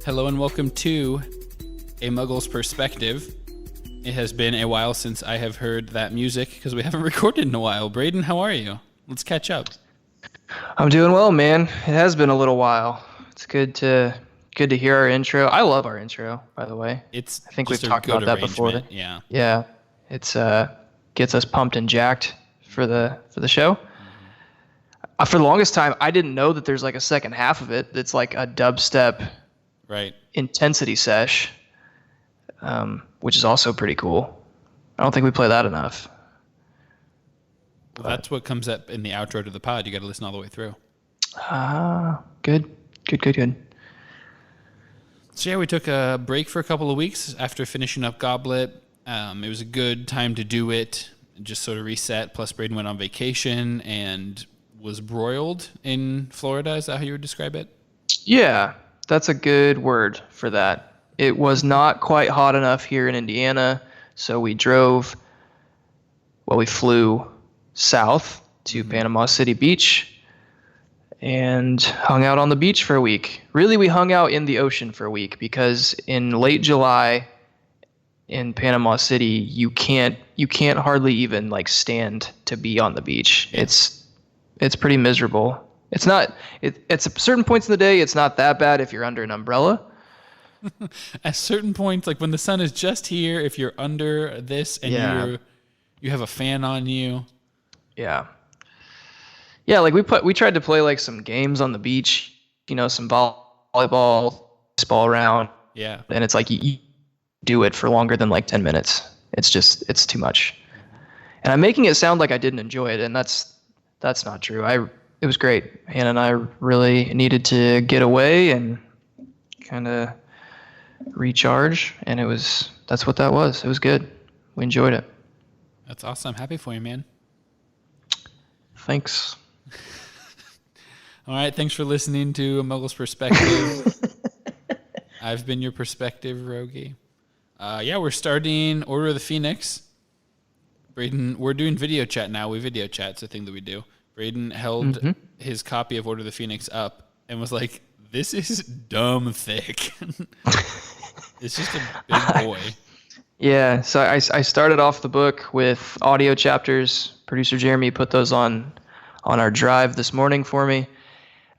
Hello and welcome to A Muggle's Perspective. It has been a while since I have heard that music because we haven't recorded in a while. Braden, how are you? Let's catch up. I'm doing well, man. It has been a little while. It's good to hear our intro. I love our intro, by the way. It's I think we've just a talked good about that before. arrangement, yeah. Yeah. It's gets us pumped and jacked for the show. For the longest time, I didn't know that there's like a second half of it that's like a dubstep Right. intensity sesh, which is also pretty cool. I don't think we play that enough. Well, that's what comes up in the outro to the pod. You got to listen all the way through. Good. So yeah, we took a break for a couple of weeks after finishing up Goblet. It was a good time to do it, just sort of reset. Plus, Braden went on vacation and was broiled in Florida. Is that how you would describe it? Yeah, that's a good word for that. It was not quite hot enough here in Indiana, so we flew south to Panama City Beach and hung out on the beach for a week. Really, we hung out in the ocean for a week because in late July in Panama City, you can't hardly even like stand to be on the beach. It's pretty miserable. It's not. It's at certain points in the day, it's not that bad if you're under an umbrella. At certain points, like when the sun is just here, if you're under this and you have a fan on you. Yeah. Yeah, like we tried to play like some games on the beach, some volleyball, baseball around. Yeah. And it's like you do it for longer than like 10 minutes. It's too much. And I'm making it sound like I didn't enjoy it, and that's not true. It was great. Hannah and I really needed to get away and kind of recharge, and that's what that was. It was good. We enjoyed it. That's awesome. I'm happy for you, man. Thanks. All right. Thanks for listening to A Muggle's Perspective. I've been your perspective, Rogge. We're starting Order of the Phoenix. Braden, we're doing video chat now. We video chat. It's a thing that we do. Braden held his copy of Order of the Phoenix up and was like, this is dumb thick. It's just a big boy. Yeah, so I started off the book with audio chapters. Producer Jeremy put those on our drive this morning for me.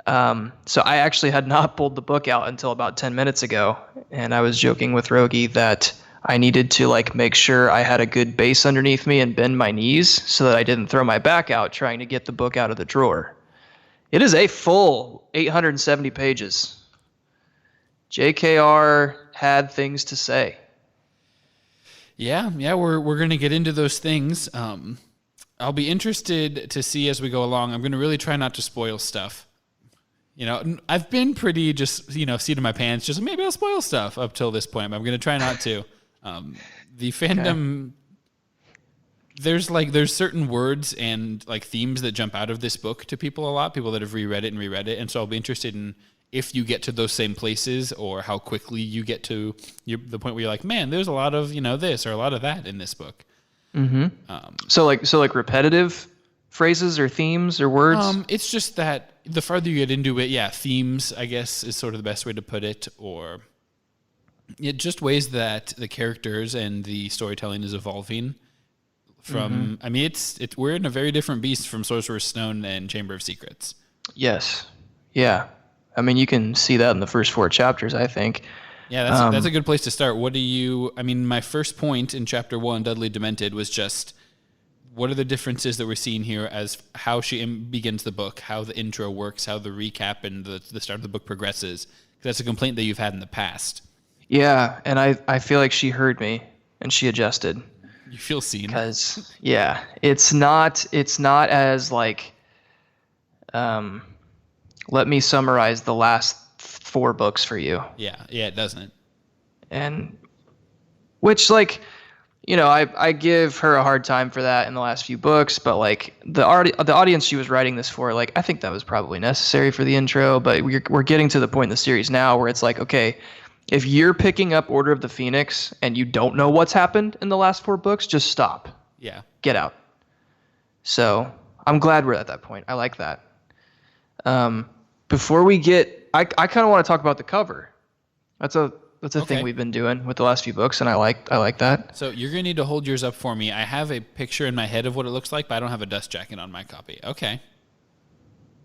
So I actually had not pulled the book out until about 10 minutes ago, and I was joking with Rogge that I needed to like make sure I had a good base underneath me and bend my knees so that I didn't throw my back out trying to get the book out of the drawer. It is a full 870 pages. JKR had things to say. Yeah, we're going to get into those things. I'll be interested to see as we go along. I'm going to really try not to spoil stuff. I've been pretty just, seat in my pants, just maybe I'll spoil stuff up till this point, but I'm going to try not to. The fandom, there's certain words and like themes that jump out of this book to people a lot, people that have reread it. And so I'll be interested in if you get to those same places or how quickly you get to the point where you're like, man, there's a lot of, this or a lot of that in this book. Mm-hmm. So like repetitive phrases or themes or words? It's just that the farther you get into it, themes, I guess, is sort of the best way to put it, or just ways that the characters and the storytelling is evolving from, we're in a very different beast from Sorcerer's Stone and Chamber of Secrets. Yes. Yeah. I mean, you can see that in the first 4 chapters, I think. Yeah, that's a good place to start. My first point in chapter 1, Dudley Demented, was just, what are the differences that we're seeing here as how she begins the book, how the intro works, how the recap and the start of the book progresses? Because that's a complaint that you've had in the past. Yeah, and I feel like she heard me and she adjusted. You feel seen. Because, it's not as like, let me summarize the last 4 books for you. Yeah, it doesn't. And which I give her a hard time for that in the last few books, but like the audience she was writing this for, like I think that was probably necessary for the intro, but we're getting to the point in the series now where it's like, okay, if you're picking up Order of the Phoenix and you don't know what's happened in the last 4 books, just stop. Yeah. Get out. So I'm glad we're at that point. I like that. Before we get, I kind of want to talk about the cover. That's a Okay. thing we've been doing with the last few books, and I like that. So you're gonna need to hold yours up for me. I have a picture in my head of what it looks like, but I don't have a dust jacket on my copy. Okay.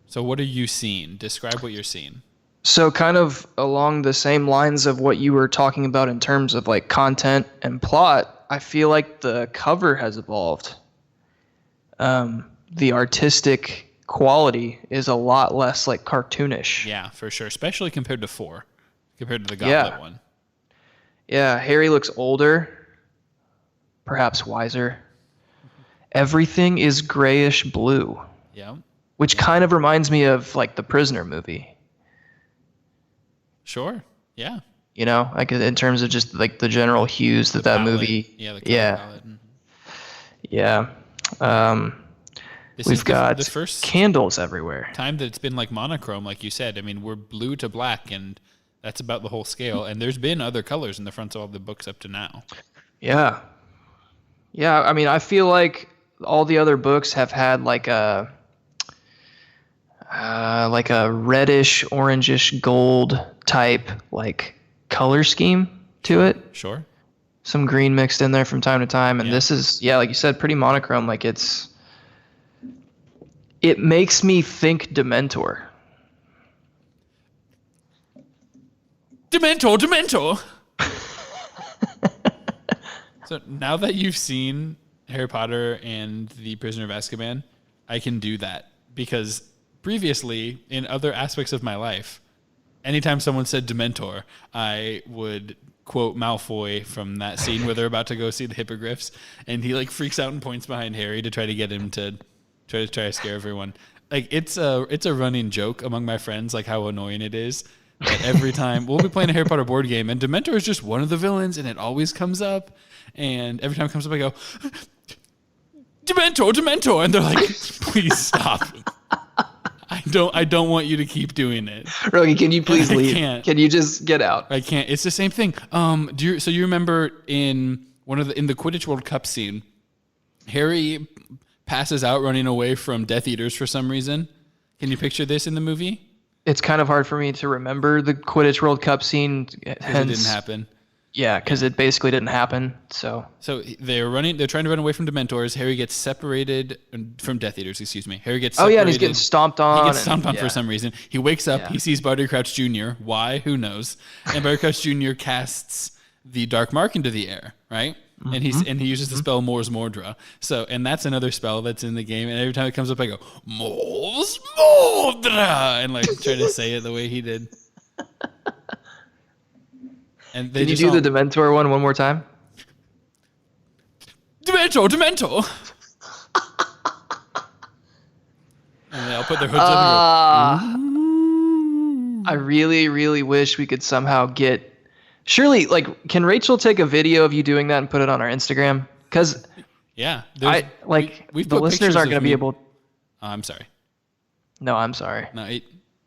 So what are you seeing? Describe what you're seeing. So kind of along the same lines of what you were talking about in terms of like content and plot, I feel like the cover has evolved. The artistic quality is a lot less like cartoonish. Yeah, for sure. Especially compared to 4, compared to the Yeah. Gauntlet one. Yeah, Harry looks older, perhaps wiser. Everything is grayish blue, Yeah. which kind of reminds me of like the Prisoner movie. Sure. Yeah. You know, like in terms of just like the general hues that Palette. movie. Yeah, the color Yeah, palette. Mhm. yeah. Um, This we've is got the first candles everywhere. time that it's been like monochrome, like you said. I mean, we're blue to black, and that's about the whole scale. And there's been other colors in the fronts of all the books up to now. Yeah, yeah. I mean, I feel like all the other books have had like a reddish, orangish, gold type like color scheme to it. Sure. Some green mixed in there from time to time, and Yeah. this is, yeah, like you said, pretty monochrome. Like it makes me think Dementor. Dementor. So now that you've seen Harry Potter and the Prisoner of Azkaban, I can do that because previously in other aspects of my life, anytime someone said Dementor, I would quote Malfoy from that scene where they're about to go see the hippogriffs, and he like freaks out and points behind Harry to try to get him to try to scare everyone. Like it's a running joke among my friends, like how annoying it is. That every time we'll be playing a Harry Potter board game, and Dementor is just one of the villains, and it always comes up. And every time it comes up, I go, Dementor, and they're like, please stop. I don't want you to keep doing it. Rogie, can you please I leave? can't. Can you just get out? I can't. It's the same thing. So you remember in in the Quidditch World Cup scene, Harry passes out running away from Death Eaters for some reason. Can you picture this in the movie? It's kind of hard for me to remember the Quidditch World Cup scene. Because it didn't happen. Yeah, because it basically didn't happen. So They're trying to run away from Dementors. Harry gets separated from Death Eaters. Excuse me. Harry gets oh separated. yeah, and he's getting stomped on. He gets stomped on yeah. for some reason. He wakes up. Yeah. He sees Barty Crouch Jr. Why? Who knows? And Barty Crouch Jr. casts the Dark Mark into the air, right? Mm-hmm. And he uses the spell Mors Mordra. So, and that's another spell that's in the game. And every time it comes up, I go Mors Mordra, and like try to say it the way he did. And they Can you just do the Dementor one more time? Dementor. And they all put their hoods up and go, I really, really wish we could somehow get. Surely, like, can Rachel take a video of you doing that and put it on our Instagram? Because yeah, we've put the listeners pictures aren't going of to be me- able. Oh, I'm sorry. No, I'm sorry. No,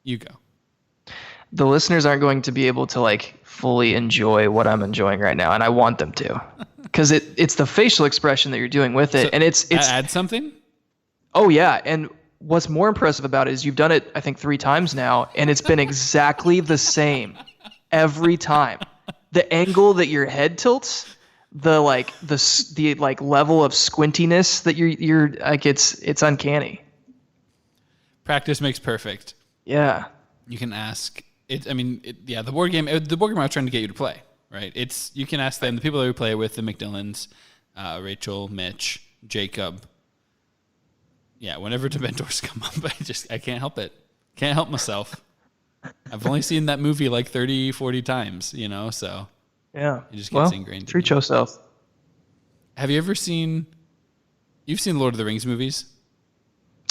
you go. The listeners aren't going to be able to like fully enjoy what I'm enjoying right now, and I want them to, because it's the facial expression that you're doing with it, So and it's add something. oh yeah, and what's more impressive about it is you've done it I think 3 times now, and it's been exactly the same every time. The angle that your head tilts, the like level of squintiness that you're like it's uncanny. Practice makes perfect. Yeah. You can ask it. I mean, the board game. The board game I was trying to get you to play, right? You can ask them. The people that we play with, the McDillans, Rachel, Mitch, Jacob. Yeah, whenever Dementors come up, I can't help it. Can't help myself. I've only seen that movie like 30, 40 times, so Yeah. it just gets ingrained. Treat yourself. Have you ever seen? You've seen Lord of the Rings movies?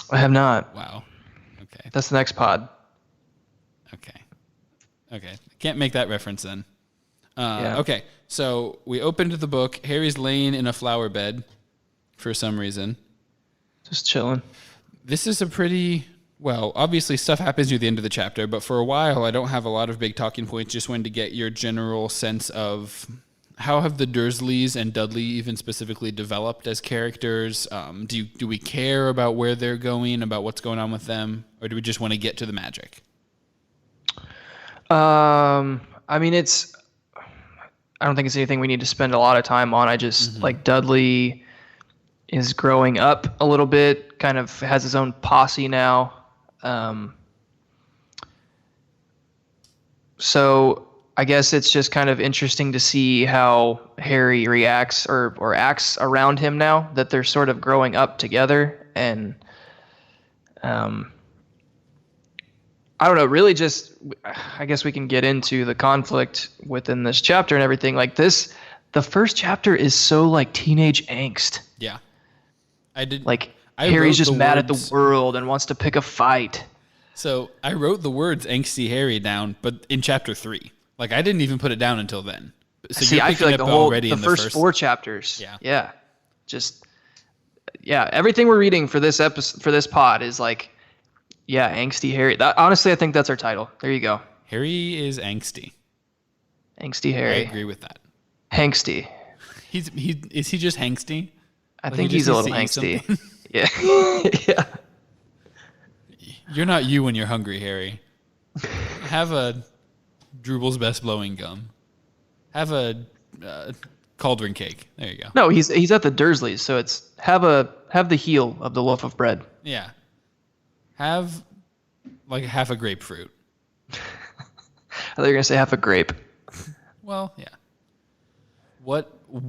I have not. Wow. Okay. That's the next pod. Okay. Can't make that reference then. Yeah. Okay. So we opened the book. Harry's laying in a flower bed for some reason. Just chilling. This is a pretty, well, obviously stuff happens near the end of the chapter, but for a while I don't have a lot of big talking points. Just wanted to get your general sense of how have the Dursleys and Dudley even specifically developed as characters? Do we care about where they're going, about what's going on with them, or do we just want to get to the magic? I mean, I don't think it's anything we need to spend a lot of time on. I just like Dudley is growing up a little bit, kind of has his own posse now. So I guess it's just kind of interesting to see how Harry reacts or acts around him now that they're sort of growing up together. And I don't know, really just, I guess we can get into the conflict within this chapter and everything. Like this, the first chapter is so like teenage angst. Yeah. I Harry's just mad at the words. world and wants to pick a fight. So I wrote the words angsty Harry down, but in chapter 3. Like I didn't even put it down until then. So See, you're I feel like picking up the first 4 chapters. Yeah. Yeah. Everything we're reading for this episode, for this pod is like, yeah, angsty Harry. Honestly, I think that's our title. There you go. Harry is angsty. Angsty Harry. I agree with that. Hangsty. Is he just hangsty? I think he's a little angsty. Yeah. Yeah. You're not you when you're hungry, Harry. Have a Drooble's Best Blowing Gum. Have a cauldron cake. There you go. No, he's at the Dursleys, so it's have the heel of the loaf of bread. Yeah. Have like half a grapefruit. I thought you were gonna say half a grape. Well, yeah. What do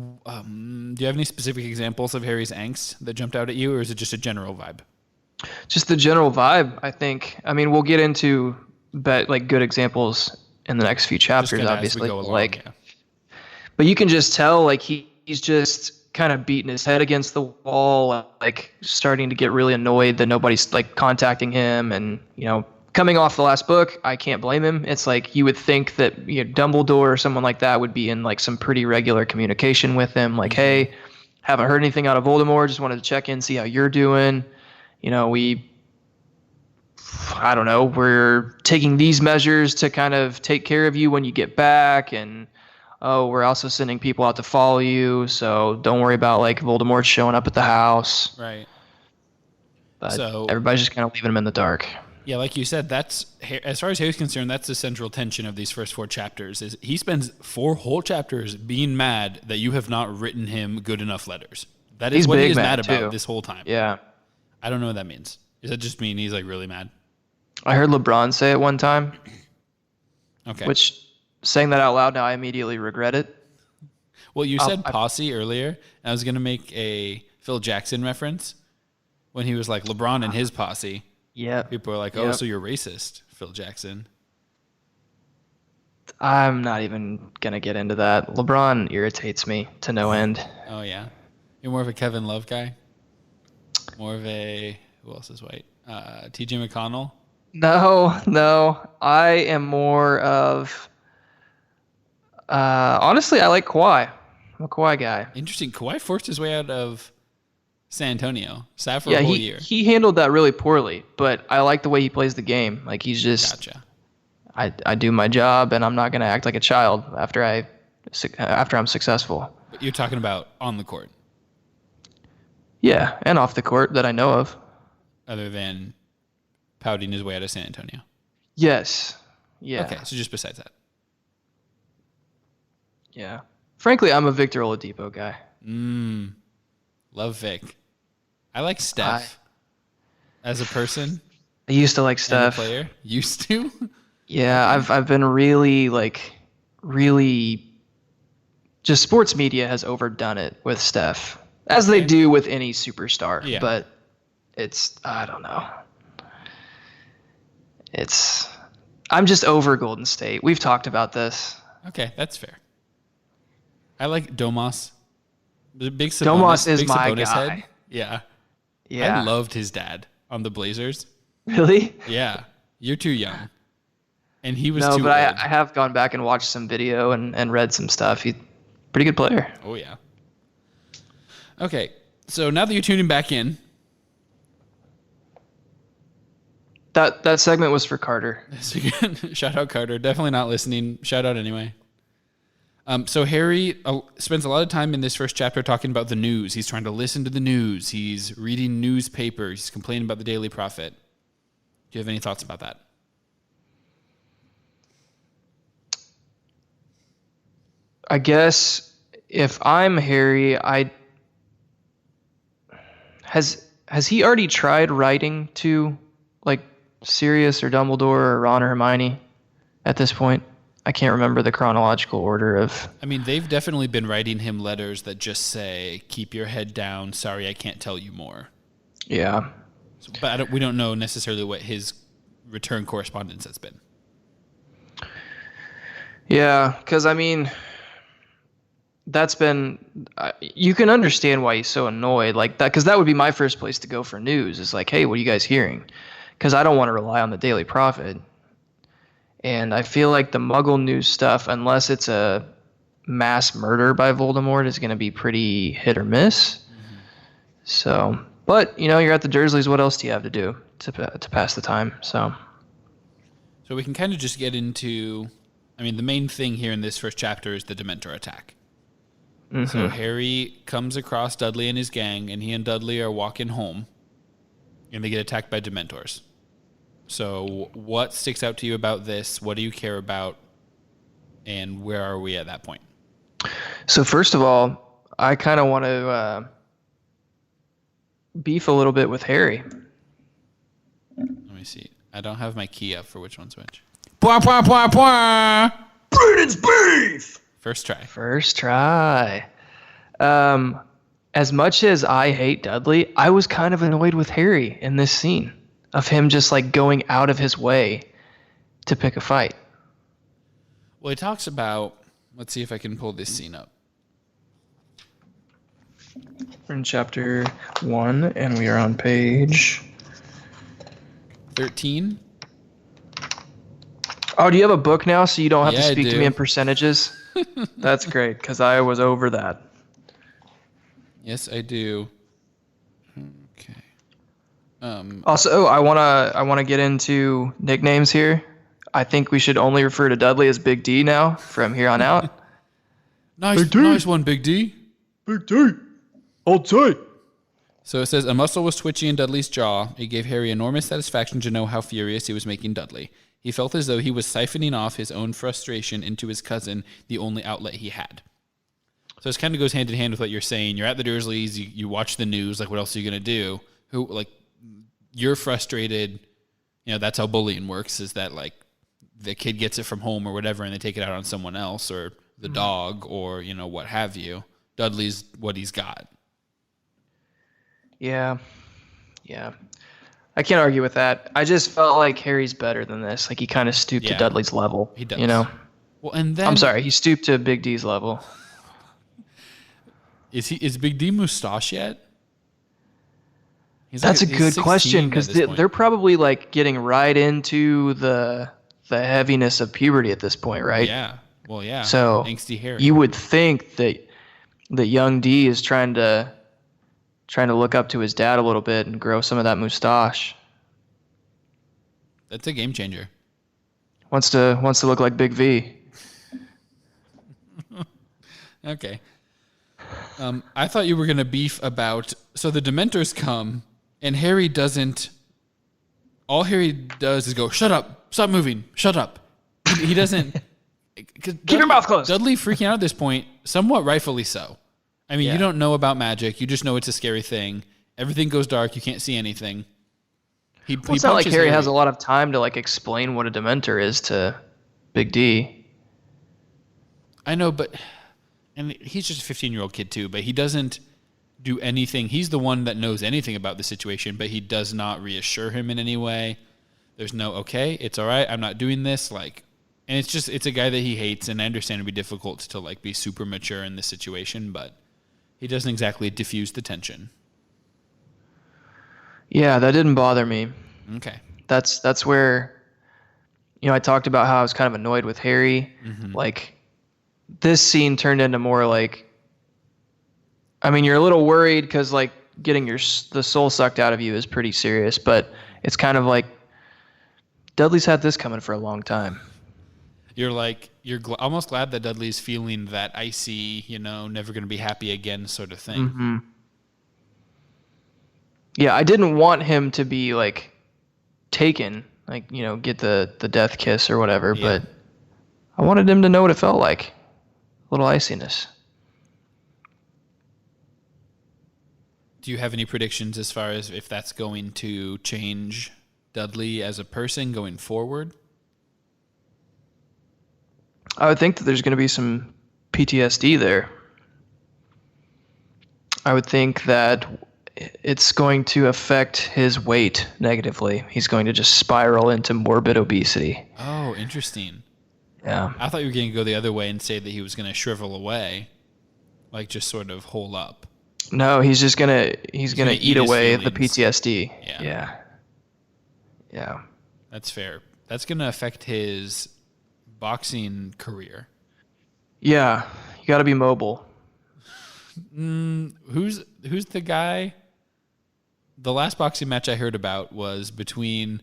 you have any specific examples of Harry's angst that jumped out at you, or is it just a general vibe? Just the general vibe, I think. I mean, we'll get into like good examples in the next few chapters, obviously. But you can just tell like he's just kind of beating his head against the wall, like starting to get really annoyed that nobody's like contacting him, and coming off the last book, I can't blame him. It's like you would think that Dumbledore or someone like that would be in like some pretty regular communication with him, like, hey, haven't heard anything out of Voldemort, just wanted to check in, see how you're doing. I don't know, we're taking these measures to kind of take care of you when you get back, and we're also sending people out to follow you, so don't worry about like Voldemort showing up at the house. Right. But everybody's just kind of leaving him in the dark. Yeah, like you said, that's as far as Harry's concerned, that's the central tension of these first 4 chapters. Is he spends 4 whole chapters being mad that you have not written him good enough letters. That is what he is mad about this whole time. Yeah. I don't know what that means. Does that just mean he's like really mad? I heard LeBron say it one time. Okay. Which, saying that out loud now, I immediately regret it. Well, you said posse earlier, and I was going to make a Phil Jackson reference when he was like LeBron and his posse. Yeah. People are like, oh, so you're racist, Phil Jackson. I'm not even going to get into that. LeBron irritates me to no end. Oh, yeah? You're more of a Kevin Love guy? More of a, who else is white? T.J. McConnell? No. I am more of, honestly, I like Kawhi. I'm a Kawhi guy. Interesting. Kawhi forced his way out of San Antonio. Sat for a whole year. He handled that really poorly, but I like the way he plays the game. Like he's just, gotcha. I do my job, and I'm not going to act like a child after I'm successful. But you're talking about on the court. Yeah, and off the court that I know of. Other than pouting his way out of San Antonio. Yes. Yeah. Okay, so just besides that. Yeah. Frankly, I'm a Victor Oladipo guy. Love Vic. I like Steph as a person. I used to like Steph. As a player. Used to? Yeah, I've been really just sports media has overdone it with Steph. As they do with any superstar. Yeah. But I don't know. I'm just over Golden State. We've talked about this. Okay, that's fair. I like Domas. The big Sabonis, Domas is big my Sabonis guy. Head. Yeah. Yeah. I loved his dad on the Blazers. Really? Yeah. You're too young. And he was no, too but old. I have gone back and watched some video and read some stuff. He's a pretty good player. Oh, yeah. Okay, so now that you're tuning back in. That segment was for Carter. Shout out Carter. Definitely not listening. Shout out anyway. So Harry spends a lot of time in this first chapter talking about the news. He's trying to listen to the news. He's reading newspapers. He's complaining about the Daily Prophet. Do you have any thoughts about that? I guess if I'm Harry, has he already tried writing to like Sirius or Dumbledore or Ron or Hermione at this point? I can't remember the chronological order of. I mean, they've definitely been writing him letters that just say, "Keep your head down. Sorry, I can't tell you more." Yeah. So, but we don't know necessarily what his return correspondence has been. Yeah, because I mean, that's been. You can understand why he's so annoyed like that, because that would be my first place to go for news. Is like, hey, what are you guys hearing? Because I don't want to rely on the Daily Prophet. And I feel like the Muggle news stuff, unless it's a mass murder by Voldemort, is going to be pretty hit or miss. Mm-hmm. So, but, you're at the Dursleys. What else do you have to do to pass the time? So we can kind of just get into, I mean, the main thing here in this first chapter is the Dementor attack. Mm-hmm. So Harry comes across Dudley and his gang, and he and Dudley are walking home, and they get attacked by Dementors. So what sticks out to you about this? What do you care about? And where are we at that point? So first of all, I kind of want to beef a little bit with Harry. Let me see. I don't have my key up for which one's which. Pwah, pwah, pwah, pwah. Braden's beef! First try. First try. As much as I hate Dudley, I was kind of annoyed with Harry in this scene. Of him just like going out of his way to pick a fight. Well, he talks about, let's see if I can pull this scene up. We're in chapter 1, and we are on page 13. Oh, do you have a book now so you don't have to speak to me in do. percentages? That's great, because I was over that. Yes, I do. Okay. Also, I wanna get into nicknames here. I think we should only refer to Dudley as Big D now from here on out. Nice one, Big D. Big D. I'll take. So it says, a muscle was twitchy in Dudley's jaw. It gave Harry enormous satisfaction to know how furious he was making Dudley. He felt as though he was siphoning off his own frustration into his cousin, the only outlet he had. So this kind of goes hand in hand with what you're saying. You're at the Dursleys, you watch the news, like what else are you going to do? You're frustrated, that's how bullying works, is that like the kid gets it from home or whatever and they take it out on someone else or the dog or, what have you. Dudley's what he's got. Yeah. I can't argue with that. I just felt like Harry's better than this. Like he kind of stooped to Dudley's level. He does. Well, and then I'm sorry, he stooped to Big D's level. Is Big D mustache yet? That's a good question, because they're probably like getting right into the heaviness of puberty at this point, right? Yeah. Well, yeah. So angsty Harry. You would think that young D is trying to look up to his dad a little bit and grow some of that mustache. That's a game changer. Wants to look like Big V. Okay. I thought you were going to beef about... So the Dementors come, and Harry doesn't... All Harry does is go, shut up, stop moving, shut up. He doesn't... Keep your mouth closed. Dudley freaking out at this point, somewhat rightfully so. I mean, You don't know about magic. You just know it's a scary thing. Everything goes dark. You can't see anything. It's not like Harry has a lot of time to like explain what a Dementor is to Big D. I know, and he's just a 15-year-old kid too, but he doesn't do anything. He's the one that knows anything about the situation, but he does not reassure him in any way. There's no, okay, it's all right, I'm not doing this. And it's a guy that he hates, and I understand it'd be difficult to be super mature in this situation, but he doesn't exactly diffuse the tension. Yeah, that didn't bother me. Okay. That's where, I talked about how I was kind of annoyed with Harry. Mm-hmm. This scene turned into more you're a little worried because getting the soul sucked out of you is pretty serious, but it's kind of like Dudley's had this coming for a long time. You're almost glad that Dudley's feeling that icy, never going to be happy again sort of thing. Mm-hmm. Yeah, I didn't want him to be taken, get the death kiss or whatever, but I wanted him to know what it felt like little iciness. Do you have any predictions as far as if that's going to change Dudley as a person going forward? I would think that there's going to be some PTSD there. I would think that it's going to affect his weight negatively. He's going to just spiral into morbid obesity. Oh, interesting. Yeah. I thought you were going to go the other way and say that he was going to shrivel away, like just sort of hole up. No, he's gonna eat away the PTSD. Yeah. Yeah. That's fair. That's going to affect his boxing career. Yeah. You got to be mobile. Who's the guy? The last boxing match I heard about was between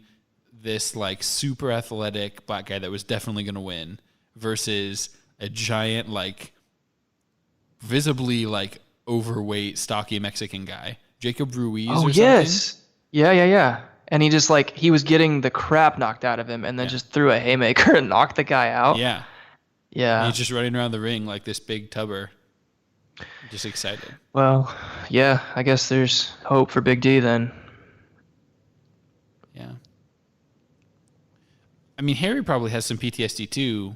this like super athletic black guy that was definitely going to win versus a giant, like visibly like overweight, stocky Mexican guy, Jacob Ruiz. Oh, or something. yes. Yeah. And he just like, he was getting the crap knocked out of him and then just threw a haymaker and knocked the guy out. Yeah. Yeah. And he's just running around the ring like this big tubber. Just excited. Well, yeah, I guess there's hope for Big D then. Yeah. I mean, Harry probably has some PTSD too.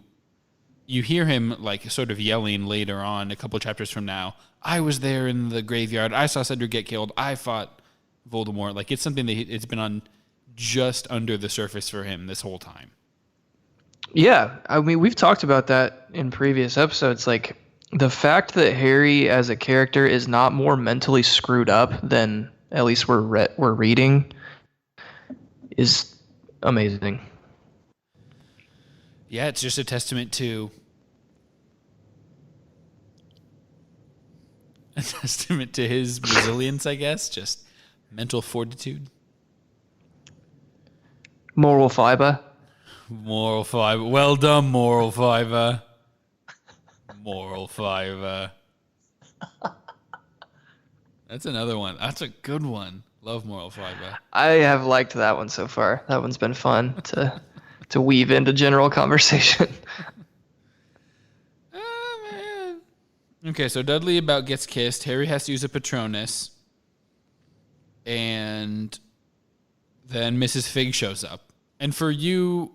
You hear him like sort of yelling later on, a couple chapters from now, I was there in the graveyard. I saw Cedric get killed. I fought Voldemort. Like, it's something that it's been on just under the surface for him this whole time. Yeah, I mean, we've talked about that in previous episodes. Like, the fact that Harry as a character is not more mentally screwed up than at least we're reading is amazing. Yeah, it's just a testament to his resilience, I guess. Just mental fortitude. Moral fiber. Moral fiber. Well done, moral fiber. Moral fiber. That's another one. That's a good one. Love moral fiber. I have liked that one so far. That one's been fun to weave into general conversation. Oh, man. Okay, so Dudley about gets kissed. Harry has to use a Patronus. And then Mrs. Fig shows up. And for you,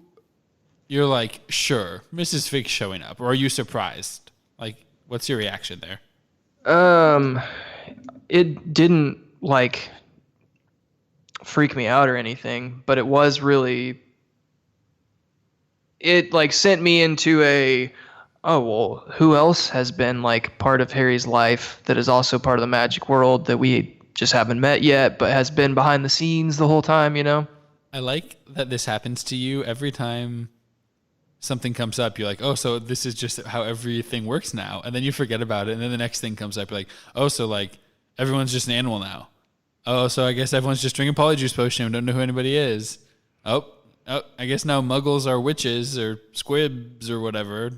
you're like, sure, Mrs. Fig's showing up. Or are you surprised? Like, what's your reaction there? It didn't, like, freak me out or anything, but it was really... It, like, sent me into a... Oh, well, who else has been, like, part of Harry's life that is also part of the magic world that we just haven't met yet, but has been behind the scenes the whole time, you know? I like that this happens to you every time something comes up. You're like, oh, so this is just how everything works now. And then you forget about it. And then the next thing comes up. You're like, oh, so like everyone's just an animal now. Oh, so I guess everyone's just drinking Polyjuice Potion and don't know who anybody is. Oh, I guess now muggles are witches or squibs or whatever.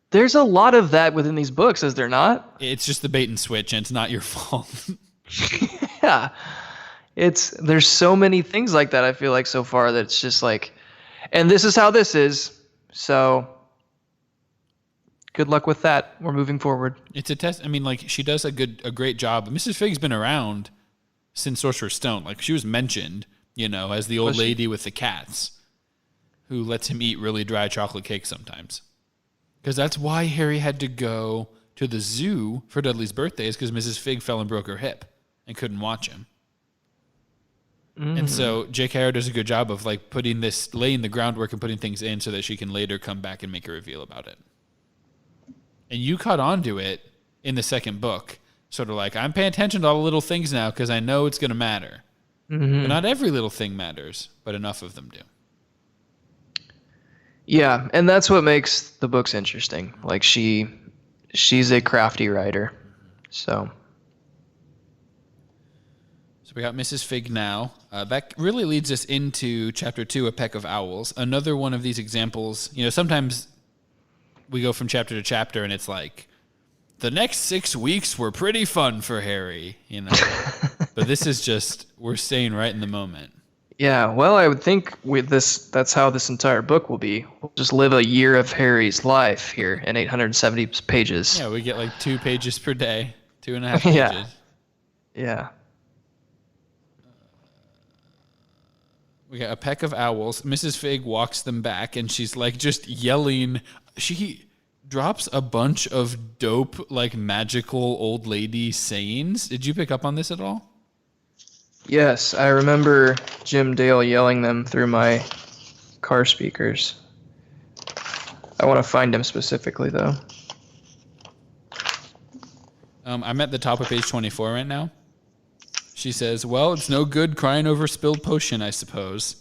There's a lot of that within these books, is there not? It's just the bait and switch, and it's not your fault. Yeah. There's so many things like that, I feel like, so far, that it's just like, and this is how this is, so good luck with that. We're moving forward. It's a test. I mean, like, she does a great job. Mrs. Fig's been around since Sorcerer's Stone. Like, she was mentioned, you know, as the old lady with the cats who lets him eat really dry chocolate cake sometimes. Because that's why Harry had to go to the zoo for Dudley's birthday, is because Mrs. Fig fell and broke her hip and couldn't watch him. Mm-hmm. And so J.K. Rowling does a good job of like laying the groundwork and putting things in so that she can later come back and make a reveal about it. And you caught on to it in the second book, sort of like, I'm paying attention to all the little things now because I know it's going to matter. Mm-hmm. But not every little thing matters, but enough of them do. Yeah, and that's what makes the books interesting. Like she's a crafty writer, so we got Mrs. Fig now. That really leads us into Chapter 2, A Peck of Owls. Another one of these examples. You know, sometimes we go from chapter to chapter and it's like, the next 6 weeks were pretty fun for Harry, you know. But this is just, we're staying right in the moment. Yeah, well, I would think with this, that's how this entire book will be. We'll just live a year of Harry's life here in 870 pages. Yeah, we get like 2 pages per day, 2.5 Yeah, pages. yeah. We got a peck of owls. Mrs. Fig walks them back, and she's like just yelling. She drops a bunch of dope, like magical old lady sayings. Did you pick up on this at all? Yes, I remember Jim Dale yelling them through my car speakers. I want to find him specifically, though. I'm at the top of page 24 right now. She says, "Well, it's no good crying over spilled potion, I suppose.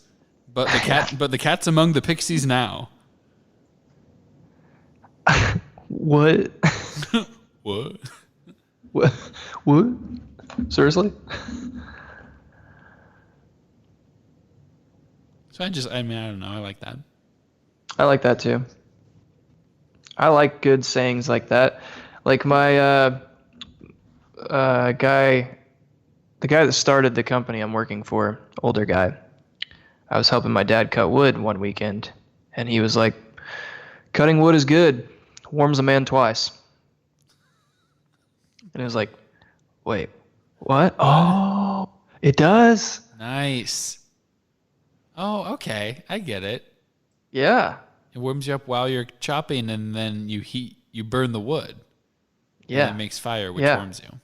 But the cat's among the pixies now." What? What? What? What? Seriously? So I don't know. I like that. I like that too. I like good sayings like that. Like my guy, the guy that started the company I'm working for, older guy. I was helping my dad cut wood one weekend, and he was like, "Cutting wood is good. Warms a man twice." And it was like, "Wait, what? Oh, it does?" Nice. Oh, okay. I get it. Yeah. It warms you up while you're chopping, and then you burn the wood. Yeah. And it makes fire, which Yeah. warms you.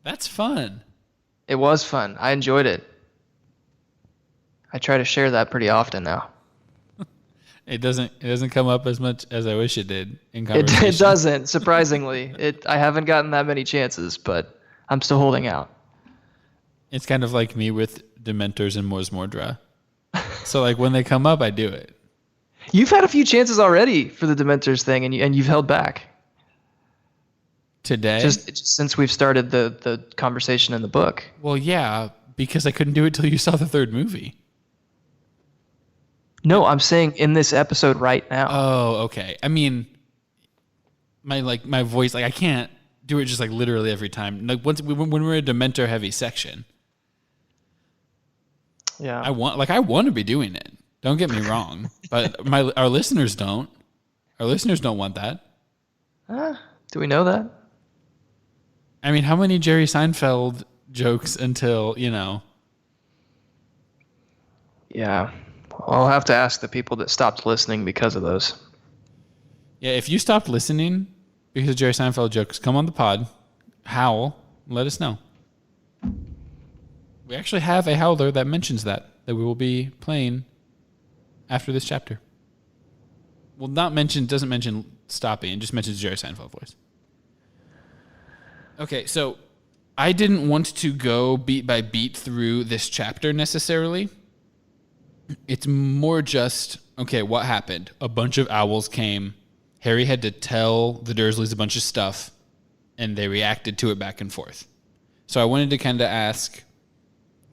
That's fun. It was fun. I enjoyed it. I try to share that pretty often now. It doesn't come up as much as I wish it did in conversation. It doesn't, surprisingly. I haven't gotten that many chances, but I'm still holding out. It's kind of like me with Dementors and Mors Mordra. So like when they come up, I do it. You've had a few chances already for the Dementors thing, and you've held back. Today? Just since we've started the conversation in the book. Well, yeah, because I couldn't do it till you saw the third movie. No, I'm saying in this episode right now. Oh, okay. I mean, my voice, like I can't do it just like literally every time. Like when we're a Dementor heavy section, Yeah. I want to be doing it. Don't get me wrong, but our listeners don't. Our listeners don't want that. Do we know that? I mean, how many Jerry Seinfeld jokes until, Yeah. I'll have to ask the people that stopped listening because of those. Yeah, if you stopped listening because of Jerry Seinfeld jokes, come on the pod, howl, let us know. We actually have a howler that mentions that we will be playing after this chapter. Well, doesn't mention stopping, it just mentions Jerry Seinfeld voice. Okay, so I didn't want to go beat by beat through this chapter necessarily. It's more just, okay, what happened? A bunch of owls came. Harry had to tell the Dursleys a bunch of stuff, and they reacted to it back and forth. So I wanted to kind of ask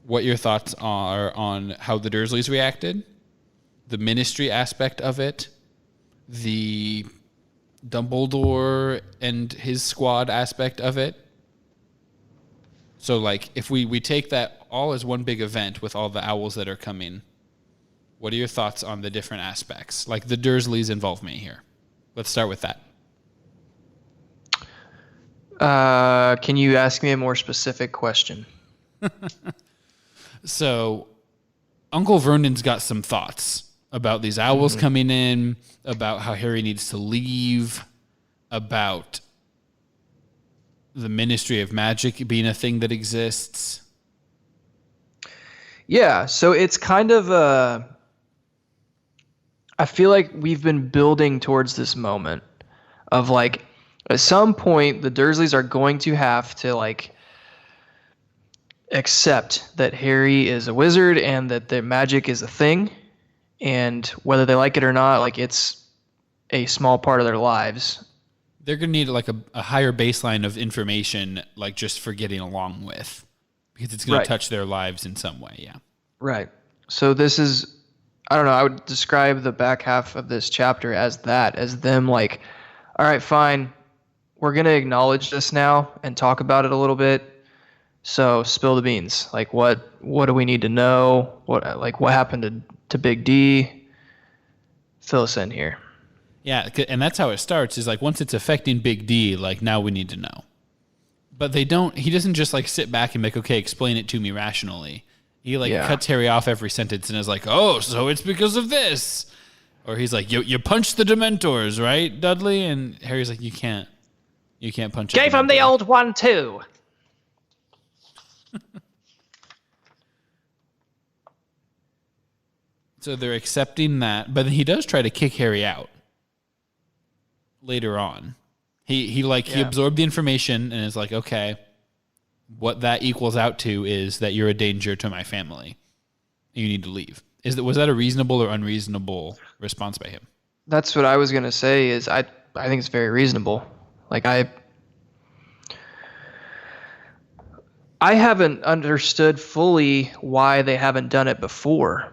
what your thoughts are on how the Dursleys reacted, the ministry aspect of it, the Dumbledore and his squad aspect of it. So, like, if we take that all as one big event with all the owls that are coming, what are your thoughts on the different aspects? Like, the Dursleys involve me here. Let's start with that. Can you ask me a more specific question? So, Uncle Vernon's got some thoughts about these owls coming in, about how Harry needs to leave, about the Ministry of Magic being a thing that exists. Yeah, so it's kind of I feel like we've been building towards this moment of like at some point the Dursleys are going to have to like accept that Harry is a wizard and that their magic is a thing, and whether they like it or not, like it's a small part of their lives. They're going to need like a higher baseline of information, like just for getting along with, because it's going to touch their lives in some way. Yeah. Right. So this is, I don't know, I would describe the back half of this chapter as that, as them like, all right, fine, we're going to acknowledge this now and talk about it a little bit So spill the beans. Like what do we need to know? What happened to Big D? Fill us in here. Yeah, and that's how it starts. Is like once it's affecting Big D, like now we need to know. But they don't. He doesn't just like sit back and make, okay, explain it to me rationally. He like cuts Harry off every sentence and is like, oh, so it's because of this. Or he's like, you punched the Dementors, right, Dudley? And Harry's like, you can't punch. Gave him the old one too. So they're accepting that, but then he does try to kick Harry out later on. He absorbed the information and is like, okay, what that equals out to is that you're a danger to my family. You need to leave. Was that a reasonable or unreasonable response by him? That's what I was gonna say. I think it's very reasonable. Like I haven't understood fully why they haven't done it before.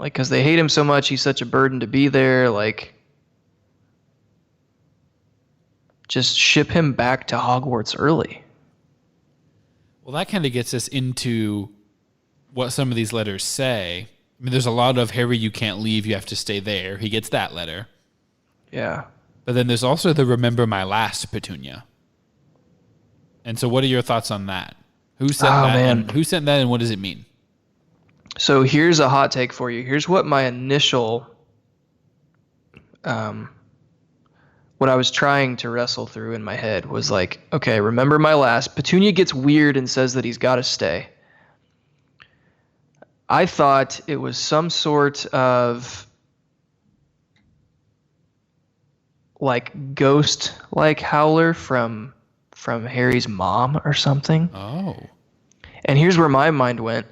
Like, because they hate him so much, he's such a burden to be there. Like, just ship him back to Hogwarts early. Well, that kind of gets us into what some of these letters say. I mean, there's a lot of, Harry, you can't leave, you have to stay there. He gets that letter. Yeah. But then there's also the remember my last, Petunia. And so what are your thoughts on that? Who sent that? Man. Who sent that and what does it mean? So here's a hot take for you. Here's what my initial, what I was trying to wrestle through in my head was like, okay, remember my last. Petunia gets weird and says that he's got to stay. I thought it was some sort of like ghost-like howler from Harry's mom or something. Oh. And here's where my mind went.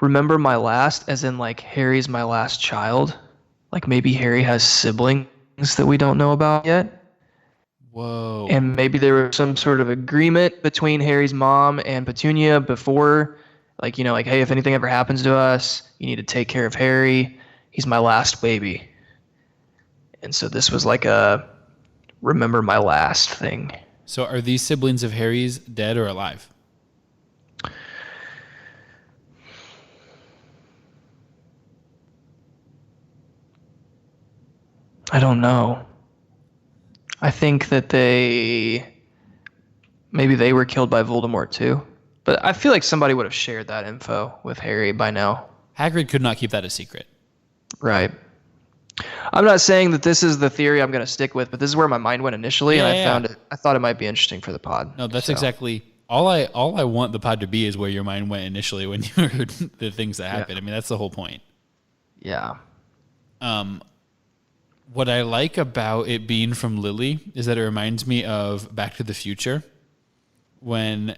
Remember my last, as in like Harry's my last child? Like maybe Harry has siblings that we don't know about yet? Whoa. And maybe there was some sort of agreement between Harry's mom and Petunia before, like, you know, like, hey, if anything ever happens to us, you need to take care of Harry. He's my last baby. And so this was like a remember my last thing. So are these siblings of Harry's dead or alive? I don't know. I think that maybe they were killed by Voldemort too. But I feel like somebody would have shared that info with Harry by now. Hagrid could not keep that a secret. Right. I'm not saying that this is the theory I'm going to stick with, but this is where my mind went initially, and I thought it might be interesting for the pod. No, that's exactly all I want the pod to be is where your mind went initially when you heard the things that happened. I mean, that's the whole point. Yeah. What I like about it being from Lily is that it reminds me of Back to the Future when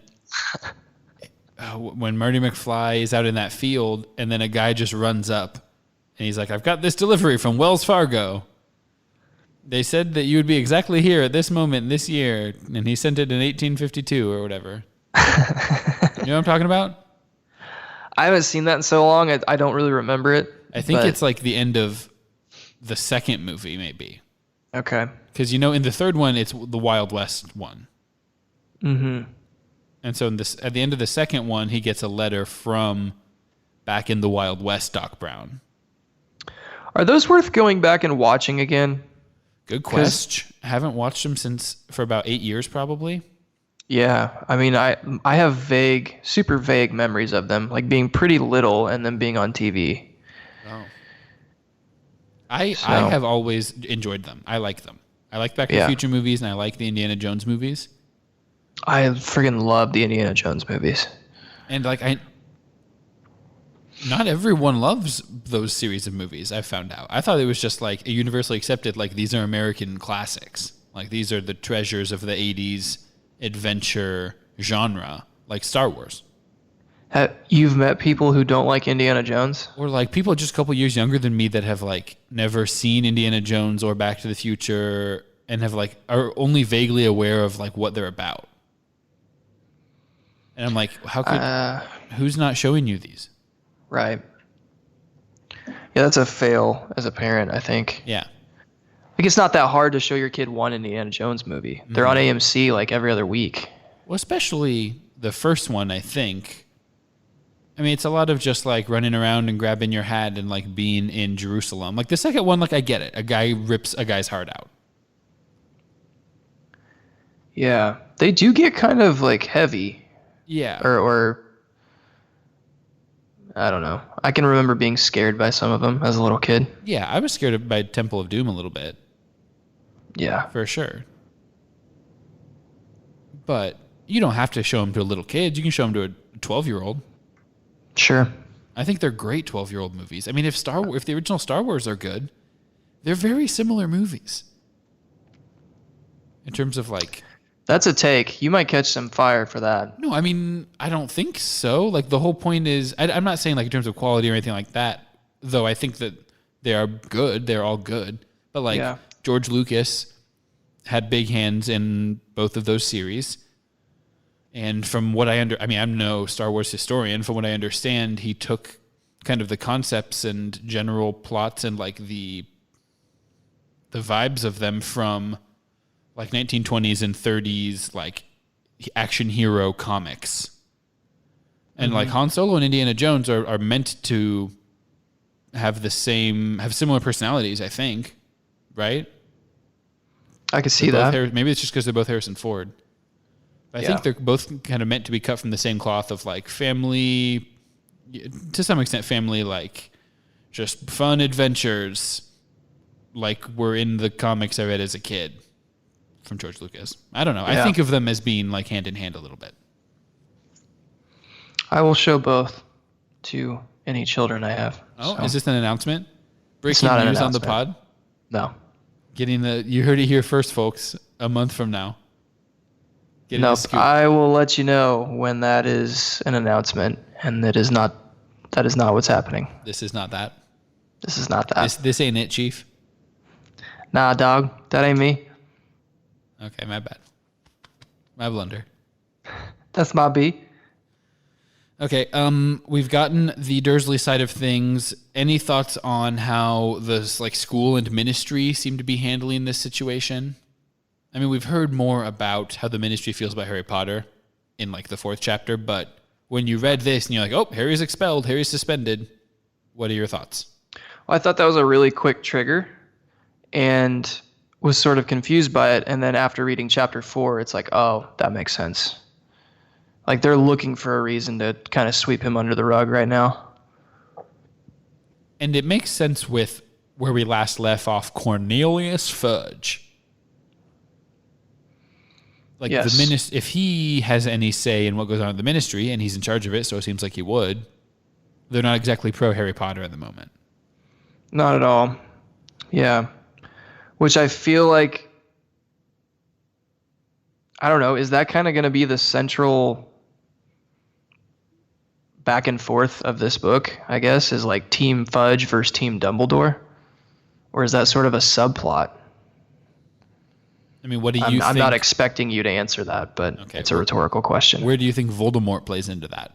Marty McFly is out in that field and then a guy just runs up and he's like, I've got this delivery from Wells Fargo. They said that you would be exactly here at this moment this year, and he sent it in 1852 or whatever. You know what I'm talking about? I haven't seen that in so long. I don't really remember it. I think it's like the end of the second movie, maybe. Okay. Because, you know, in the third one, it's the Wild West one. Mm-hmm. And so at the end of the second one, he gets a letter from back in the Wild West Doc Brown. Are those worth going back and watching again? Good question. I haven't watched them for about 8 years, probably. Yeah. I mean, I have super vague memories of them, like being pretty little and then being on TV. Oh. I have always enjoyed them. I like them. I like Back to the Future movies, and I like the Indiana Jones movies. I friggin' love the Indiana Jones movies. And not everyone loves those series of movies, I've found out. I thought it was just like universally accepted, like these are American classics. Like these are the treasures of the 80s adventure genre, like Star Wars. You've met people who don't like Indiana Jones? Or like people just a couple years younger than me that have like never seen Indiana Jones or Back to the Future and have like are only vaguely aware of like what they're about. And I'm like, who's not showing you these? Right. Yeah, that's a fail as a parent, I think. Yeah. Like it's not that hard to show your kid one Indiana Jones movie. They're on AMC like every other week. Well, especially the first one, I think, I mean, it's a lot of just like running around and grabbing your hat and like being in Jerusalem. Like the second one, like I get it. A guy rips a guy's heart out. Yeah, they do get kind of like heavy, Yeah. or I don't know. I can remember being scared by some of them as a little kid. Yeah, I was scared by Temple of Doom a little bit. Yeah. For sure. But you don't have to show them to a little kid. You can show them to a 12-year-old. Sure. I think they're great 12-year-old movies. I mean, if the original Star Wars are good, they're very similar movies. In terms of like... That's a take. You might catch some fire for that. No, I mean, I don't think so. Like, the whole point is... I'm not saying, like, in terms of quality or anything like that, though I think that they are good. They're all good. But, like, Yeah. George Lucas had big hands in both of those series. And from what I mean, I'm no Star Wars historian. From what I understand, he took kind of the concepts and general plots and, like, the vibes of them from... like 1920s and 30s, like action hero comics. And like Han Solo and Indiana Jones are meant to have similar personalities, I think. Right? I could see that. Maybe it's just because they're both Harrison Ford. But I think they're both kind of meant to be cut from the same cloth of like family, to some extent, family, like just fun adventures like were in the comics I read as a kid. From George Lucas. I don't know. Yeah. I think of them as being like hand in hand a little bit. I will show both to any children I have. Oh, so. Is this an announcement? Breaking news on the pod? No. You heard it here first, folks. A month from now. Nope. I will let you know when that is an announcement, and that is not what's happening. This is not that. This is not that. This ain't it, Chief. Nah, dog. That ain't me. Okay, my bad. My blunder. That's my B. Okay, we've gotten the Dursley side of things. Any thoughts on how the like school and ministry seem to be handling this situation? I mean, we've heard more about how the ministry feels about Harry Potter in like the 4th chapter, but when you read this and you're like, oh, Harry's expelled, Harry's suspended, what are your thoughts? Well, I thought that was a really quick trigger, and was sort of confused by it, and then after reading chapter 4, it's like, oh, that makes sense. Like they're looking for a reason to kind of sweep him under the rug right now. And it makes sense with where we last left off Cornelius Fudge. Like yes. If he has any say in what goes on in the ministry, and he's in charge of it, so it seems like he would, they're not exactly pro Harry Potter at the moment. Not at all. Yeah. Which I feel like, I don't know, is that kind of going to be the central back and forth of this book, I guess, is like Team Fudge versus Team Dumbledore? Or is that sort of a subplot? I mean, what do you think? I'm not expecting you to answer that, but it's a rhetorical question. Where do you think Voldemort plays into that?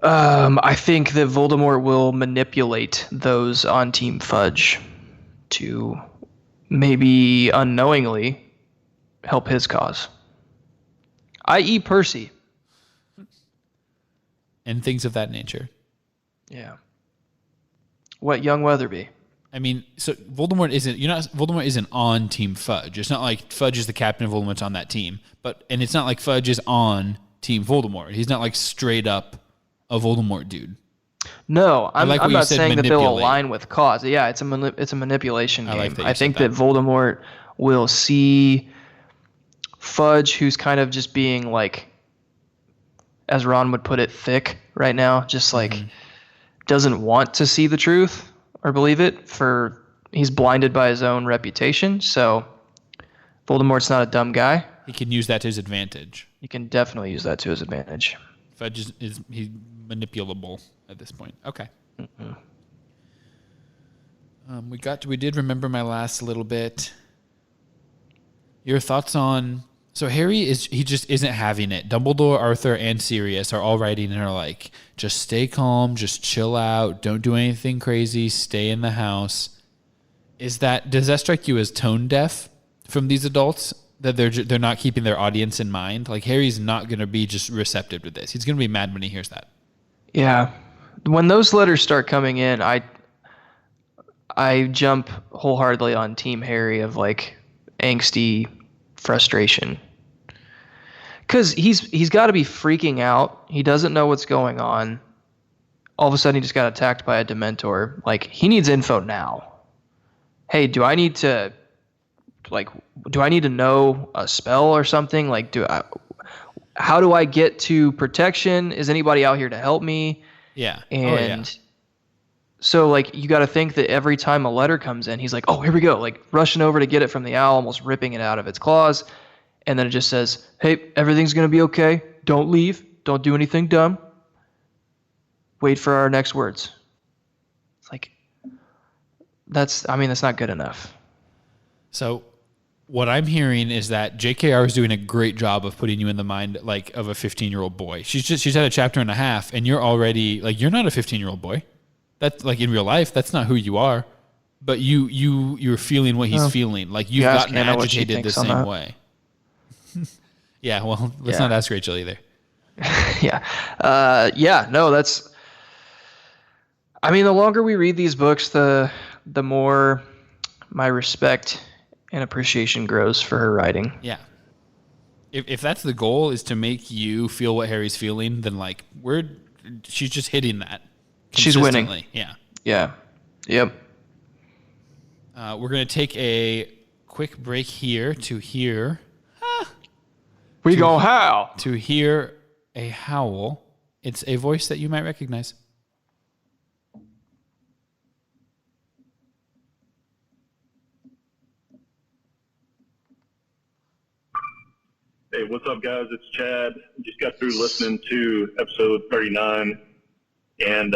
I think that Voldemort will manipulate those on Team Fudge to maybe unknowingly help his cause, i.e. Percy. And things of that nature. Yeah. What young Weatherby? I mean, so Voldemort isn't on Team Fudge. It's not like Fudge is the captain of Voldemort's on that team. And it's not like Fudge is on Team Voldemort. He's not like straight up a Voldemort dude. No, I'm not saying that they'll align with cause. Yeah, it's a manipulation game. I think that Voldemort will see Fudge, who's kind of just being like, as Ron would put it, thick right now, just like doesn't want to see the truth or believe it. He's blinded by his own reputation. So Voldemort's not a dumb guy. He can use that to his advantage. He can definitely use that to his advantage. Fudge he's manipulable at this point. Okay. We did remember my last little bit. Your thoughts on... So Harry just isn't having it. Dumbledore, Arthur, and Sirius are all writing and are like, just stay calm, just chill out, don't do anything crazy, stay in the house. Does that strike you as tone deaf from these adults? that they're not keeping their audience in mind. Like Harry's not going to be just receptive to this. He's going to be mad when he hears that. Yeah. When those letters start coming in, I jump wholeheartedly on Team Harry of like angsty frustration. Cuz he's got to be freaking out. He doesn't know what's going on. All of a sudden he just got attacked by a Dementor. Like he needs info now. Hey, do I need to know a spell or something? Like how do I get to protection? Is anybody out here to help me? Yeah. And so like you got to think that every time a letter comes in, he's like, "Oh, here we go." Like rushing over to get it from the owl, almost ripping it out of its claws. And then it just says, "Hey, everything's going to be okay. Don't leave. Don't do anything dumb. Wait for our next words." It's like that's not good enough. So what I'm hearing is that JKR is doing a great job of putting you in the mind like of a 15-year-old boy. She's had a chapter and a half, and you're already like you're not a 15-year-old boy. That's like in real life, that's not who you are. But you're feeling what he's feeling. Like you've gotten agitated the same way. Yeah, well, let's not ask Rachel either. No, that's. I mean, the longer we read these books, the more my respect and appreciation grows for her writing. Yeah. If that's the goal, is to make you feel what Harry's feeling, then like she's just hitting that. She's winning. Yeah. Yeah. Yep. We're gonna take a quick break here to hear. We go howl. To hear a howl. It's a voice that you might recognize. Hey, what's up, guys? It's Chad. Just got through listening to episode 39, and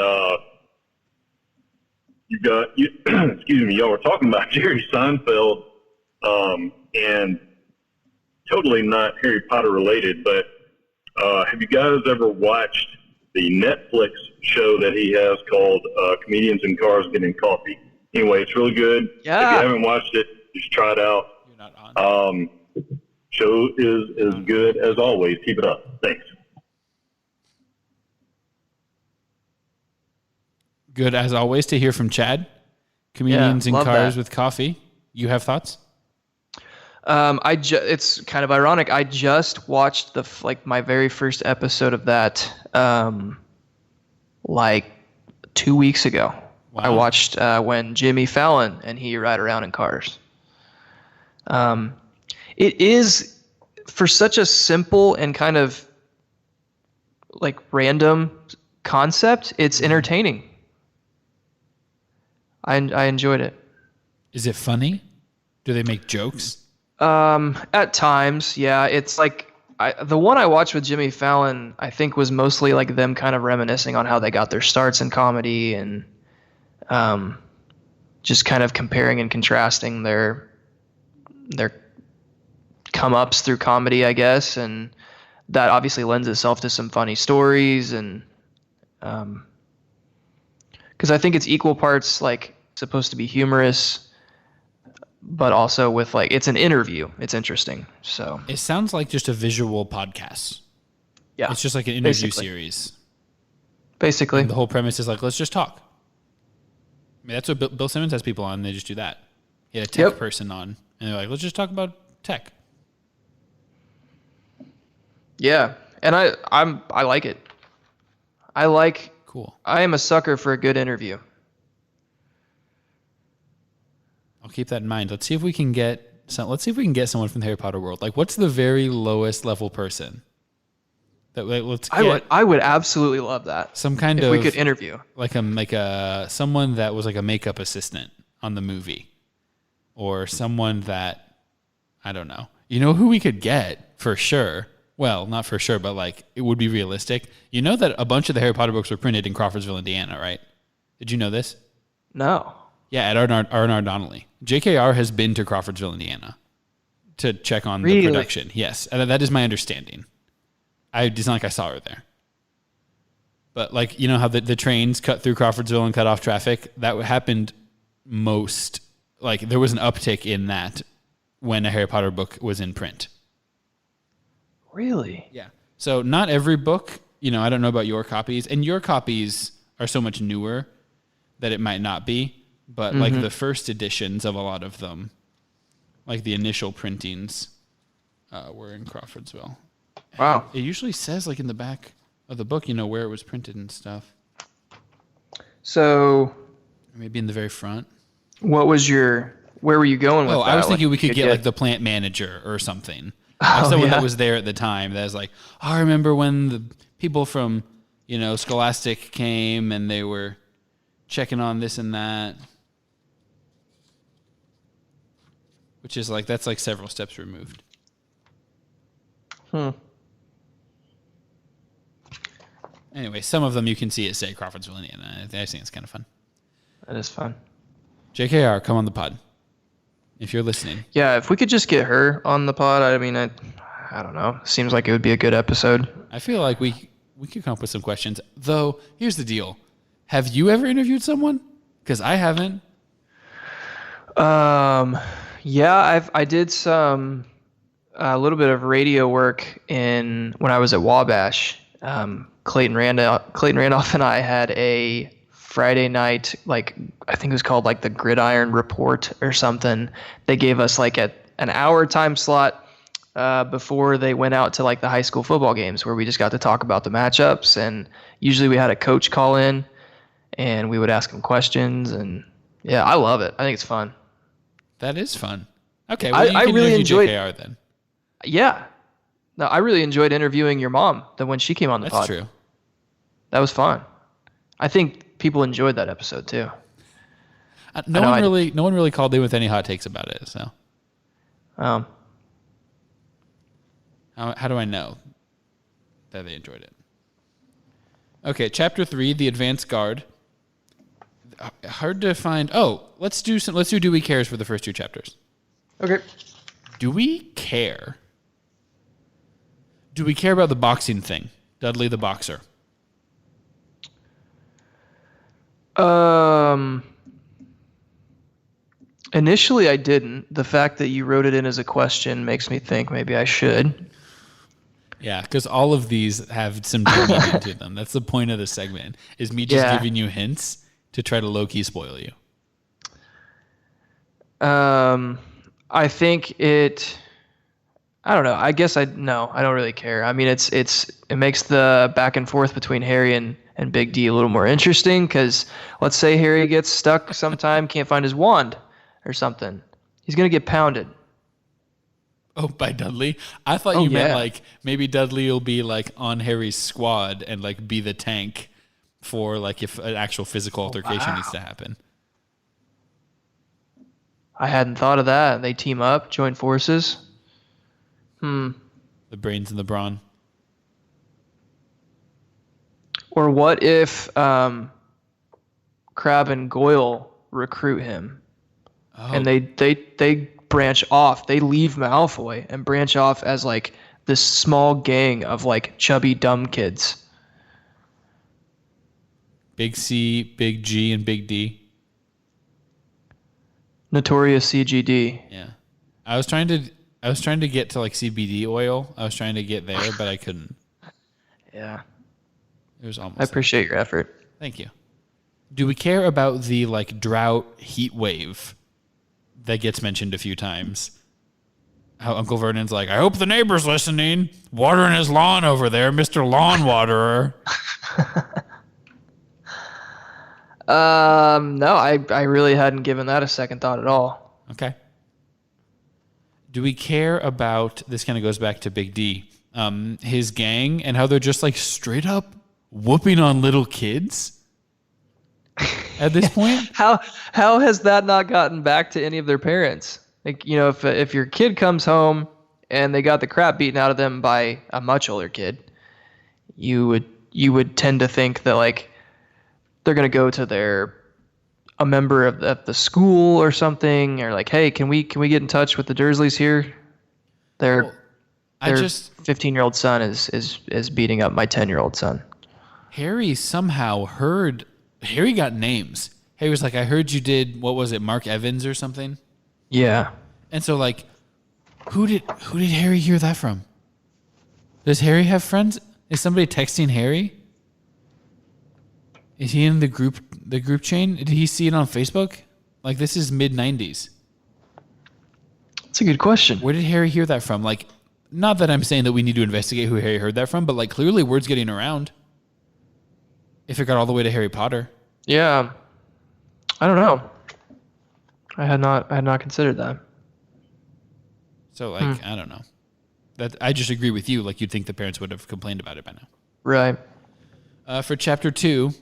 excuse me, y'all were talking about Jerry Seinfeld, and totally not Harry Potter related, but have you guys ever watched the Netflix show that he has called Comedians in Cars Getting Coffee? Anyway, it's really good. Yeah. If you haven't watched it, just try it out. You're not on. Show is as good as always. Keep it up. Thanks. Good as always to hear from Chad. Comedians in Cars with Coffee. You have thoughts? It's kind of ironic. I just watched my very first episode of that like 2 weeks ago. Wow. I watched when Jimmy Fallon and he ride around in cars. It is, for such a simple and kind of like random concept, it's entertaining. I enjoyed it. Is it funny? Do they make jokes? At times, yeah. It's like the one I watched with Jimmy Fallon, I think, was mostly like them kind of reminiscing on how they got their starts in comedy and just kind of comparing and contrasting their come-ups through comedy, I guess, and that obviously lends itself to some funny stories, and because I think it's equal parts like supposed to be humorous, but also with like it's an interview. It's interesting. So it sounds like just a visual podcast. Yeah, it's just like an interview series. Basically, and the whole premise is like, let's just talk. I mean, that's what Bill Simmons has people on. They just do that. He had a tech person on, and they're like, let's just talk about tech. Yeah, and I like it. Cool. I am a sucker for a good interview. I'll keep that in mind. Let's see if we can get someone from the Harry Potter world. Like, what's the very lowest level person? I would absolutely love that. Some kind if of we could interview like someone that was like a makeup assistant on the movie, or someone that I don't know. You know who we could get for sure? Well, not for sure, but like it would be realistic. You know that a bunch of the Harry Potter books were printed in Crawfordsville, Indiana, right? Did you know this? No. Yeah, at R&R Donnelly. JKR has been to Crawfordsville, Indiana to check on the production. Yes, and that is my understanding. It's not like I saw her there. But like, you know how the trains cut through Crawfordsville and cut off traffic? That happened there was an uptick in that when a Harry Potter book was in print. Really? Yeah. So not every book, I don't know about your copies, and your copies are so much newer that it might not be, but like the first editions of a lot of them, like the initial printings, were in Crawfordsville. Wow. It usually says like in the back of the book, where it was printed and stuff. So, Or maybe in the very front. where were you going with that? I was thinking Like, we could get like the plant manager or something. Like Oh, someone yeah. that was there at the time that was like, I remember when the people from, Scholastic came and they were checking on this and that. Which is like, that's like several steps removed. Anyway, some of them you can see it say Crawfordsville, Indiana. I think it's kind of fun. That is fun. JKR, come on the pod. If you're listening. Yeah, if we could just get her on the pod, I mean, I don't know. Seems like it would be a good episode. I feel like we could come up with some questions. Though, here's the deal. Have you ever interviewed someone? Because I haven't. Yeah, I did a little bit of radio work when I was at Wabash. Clayton Randolph and I had a Friday night, like I think it was called like the Gridiron Report or something. They gave us like an hour time slot before they went out to like the high school football games, where we just got to talk about the matchups, and usually we had a coach call in and we would ask him questions, and yeah, I love it. I think it's fun. That is fun. Okay, well, I really enjoyed JKR then. Yeah. No, I really enjoyed interviewing your mom when she came on the pod. That's true. That was fun. I think people enjoyed that episode too. No one really called in with any hot takes about it. So, how do I know that they enjoyed it? Okay, chapter 3, the advanced guard. Hard to find. Oh, let's do Do We Cares for the first 2 chapters. Okay. Do we care? Do we care about the boxing thing? Dudley the boxer. Initially I didn't. The fact that you wrote it in as a question makes me think maybe I should. Yeah, because all of these have some meaning to them. That's the point of the segment, is me just giving you hints to try to low-key spoil you. I think I don't know. I guess I don't really care. I mean, it makes the back and forth between Harry and Big D a little more interesting, because let's say Harry gets stuck sometime, can't find his wand or something. He's going to get pounded. Oh, by Dudley? I thought you meant like maybe Dudley will be like on Harry's squad and like be the tank for like if an actual physical altercation needs to happen. I hadn't thought of that. They team up, join forces. The brains and the brawn. Or what if Crabbe and Goyle recruit him, and they branch off. They leave Malfoy and branch off as like this small gang of like chubby dumb kids. Big C, Big G, and Big D. Notorious CGD. Yeah, I was trying to get to like CBD oil. I was trying to get there, but I couldn't. Yeah. It was almost. I appreciate your effort. Thank you. Do we care about the like drought heat wave that gets mentioned a few times? How Uncle Vernon's like, I hope the neighbor's listening. Watering his lawn over there, Mr. Lawn Waterer. No, I really hadn't given that a second thought at all. Okay. Do we care about, this kind of goes back to Big D, his gang and how they're just like straight up whooping on little kids at this point? How has that not gotten back to any of their parents? Like, you know, if your kid comes home and they got the crap beaten out of them by a much older kid, you would tend to think that like they're gonna go to a member of the school or something, or like, hey, can we get in touch with the Dursleys here? Their 15-year-old son is beating up my 10-year-old son. Harry somehow heard. Harry got names. Harry was like, I heard you did, what was it, Mark Evans or something? Yeah. And so, like, Who did Harry hear that from? Does Harry have friends? Is somebody texting Harry? Is he in the group chain? Did he see it on Facebook? Like, this is mid-90s. That's a good question. Where did Harry hear that from? Like, not that I'm saying that we need to investigate who Harry heard that from, but like clearly word's getting around. If it got all the way to Harry Potter. Yeah. I don't know. I had not considered that. So like, I don't know. That I just agree with you. Like, you'd think the parents would have complained about it by now. Right. For chapter 2,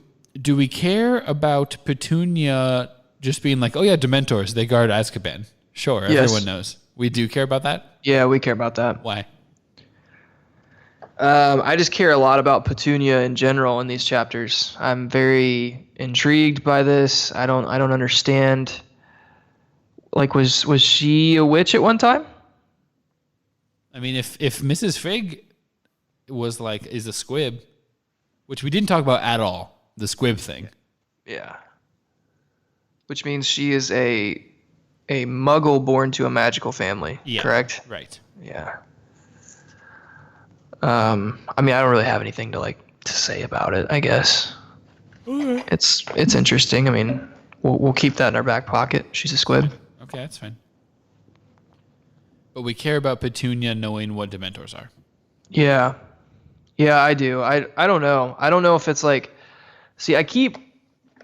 do we care about Petunia just being like, oh yeah, Dementors, they guard Azkaban? Sure, Yes. everyone knows. We do care about that? Yeah, we care about that. Why? I just care a lot about Petunia in general in these chapters. I'm very intrigued by this. I don't understand. Like, was she a witch at one time? I mean, if Mrs. Fig is a squib, which we didn't talk about at all, the squib thing. Yeah. Which means she is a muggle born to a magical family, Yeah, correct? Right. Yeah. I mean, I don't really have anything to say about it, I guess. It's interesting. I mean, we'll keep that in our back pocket. She's a squib. Okay, that's fine. But we care about Petunia knowing what Dementors are. Yeah. Yeah, I do. I don't know. I don't know if it's like, see, I keep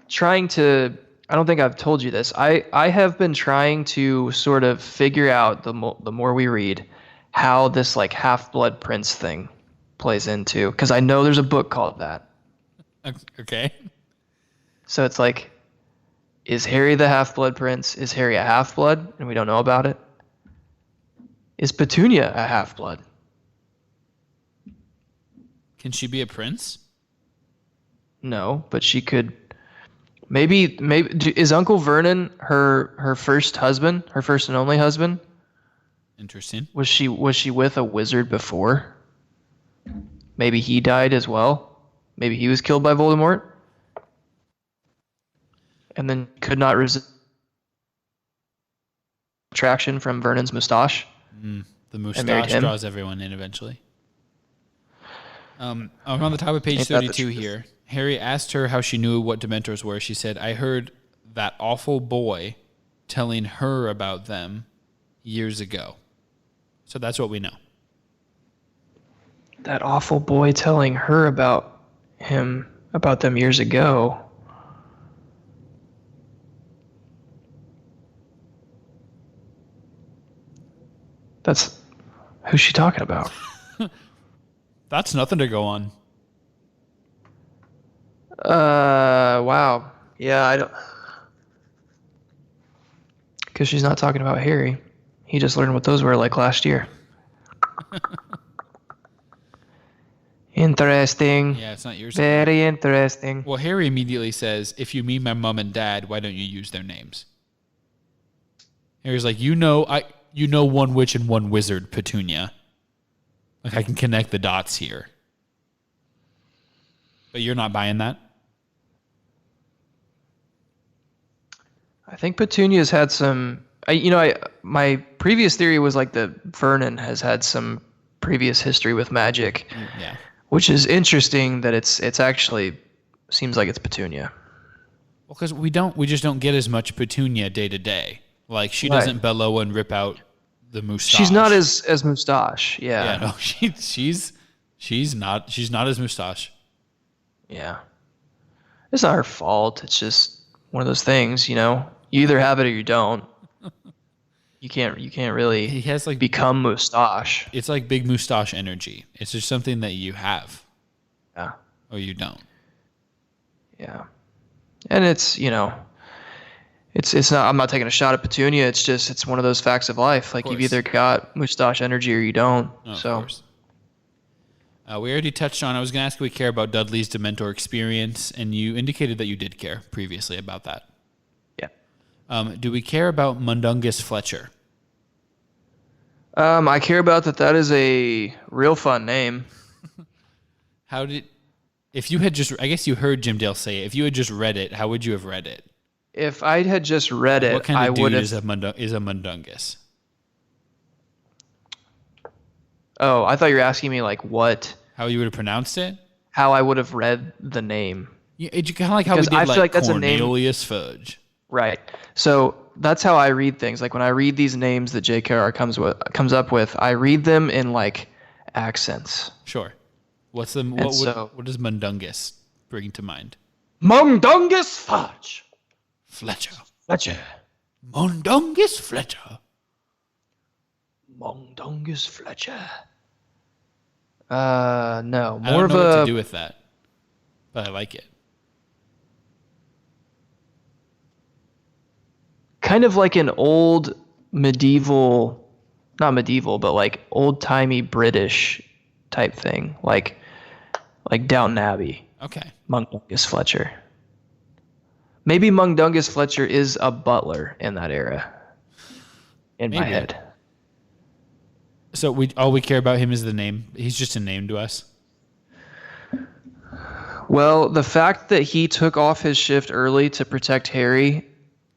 trying to, I don't think I've told you this. I have been trying to sort of figure out the more we read how this like Half-Blood Prince thing plays into, because I know there's a book called that. Okay. So it's like, is Harry the Half-Blood Prince? Is Harry a half-blood and we don't know about it? Is Petunia a half-blood? Can she be a prince? No, but she could. Maybe is Uncle Vernon her first husband, her first and only husband? Interesting. Was she with a wizard before? Maybe he died as well. Maybe he was killed by Voldemort, and then could not resist attraction from Vernon's moustache. The married moustache him. draws everyone in eventually. I'm on the top of page Ain't that the 32 truth? here. Harry asked her how she knew what Dementors were. She said, I heard that awful boy telling her about them years ago. So that's what we know. That awful boy telling her about them years ago. That's who's she talking about? That's nothing to go on. Wow. Yeah, I don't. Because she's not talking about Harry. He just learned what those were like last year. Interesting. Yeah, it's not yours. Very interesting. Well, Harry immediately says, if you mean my mom and dad, why don't you use their names? Harry's like, you know one witch and one wizard, Petunia. Like, I can connect the dots here. But you're not buying that? I think Petunia's had some. My previous theory was like that Vernon has had some previous history with magic. Yeah. Which is interesting that it's actually seems like it's Petunia. Well, because we just don't get as much Petunia day to day. Like, she Right. doesn't bellow and rip out the moustache. She's not as moustache. Yeah. Yeah, no, she's not as moustache. Yeah. It's not her fault. It's just one of those things, you know. You either have it or you don't. You can't really He has like become moustache. it's like big moustache energy. It's just something that you have Yeah. or you don't. Yeah. And it's, it's not, I'm not taking a shot at Petunia. It's one of those facts of life. Like, you've course. either got moustache energy or you don't. Oh, of so course. We already touched on. I was going to ask if we care about Dudley's Dementor experience, and you indicated that you did care previously about that. yeah. Do we care about Mundungus Fletcher? I care about that is a real fun name. If you had just, I guess you heard Jim Dale say it. If you had just read it, how would you have read it? If I had just read it, What kind I of would dude have. is a Mundungus? Oh, I thought you were asking me like How you would have pronounced it? how I would have read the name. Yeah, it's kind of like how we Because did I feel like that's a name. Cornelius Fudge. Right. So that's how I read things. Like when I read these names that JKR comes up with, I read them in like accents. Sure. What does Mundungus bring to mind? Mundungus Fudge. Fletcher. Fletcher. Mundungus Fletcher. Mundungus Fletcher. No. I More don't of know what a to do with that, but I like it. kind of like an old medieval, not medieval, but like old-timey British type thing. Like Downton Abbey. Okay. Mundungus Fletcher. Maybe Mundungus Fletcher is a butler in that era. In my Maybe. head. So all we care about him is the name. He's just a name to us. Well, the fact that he took off his shift early to protect Harry,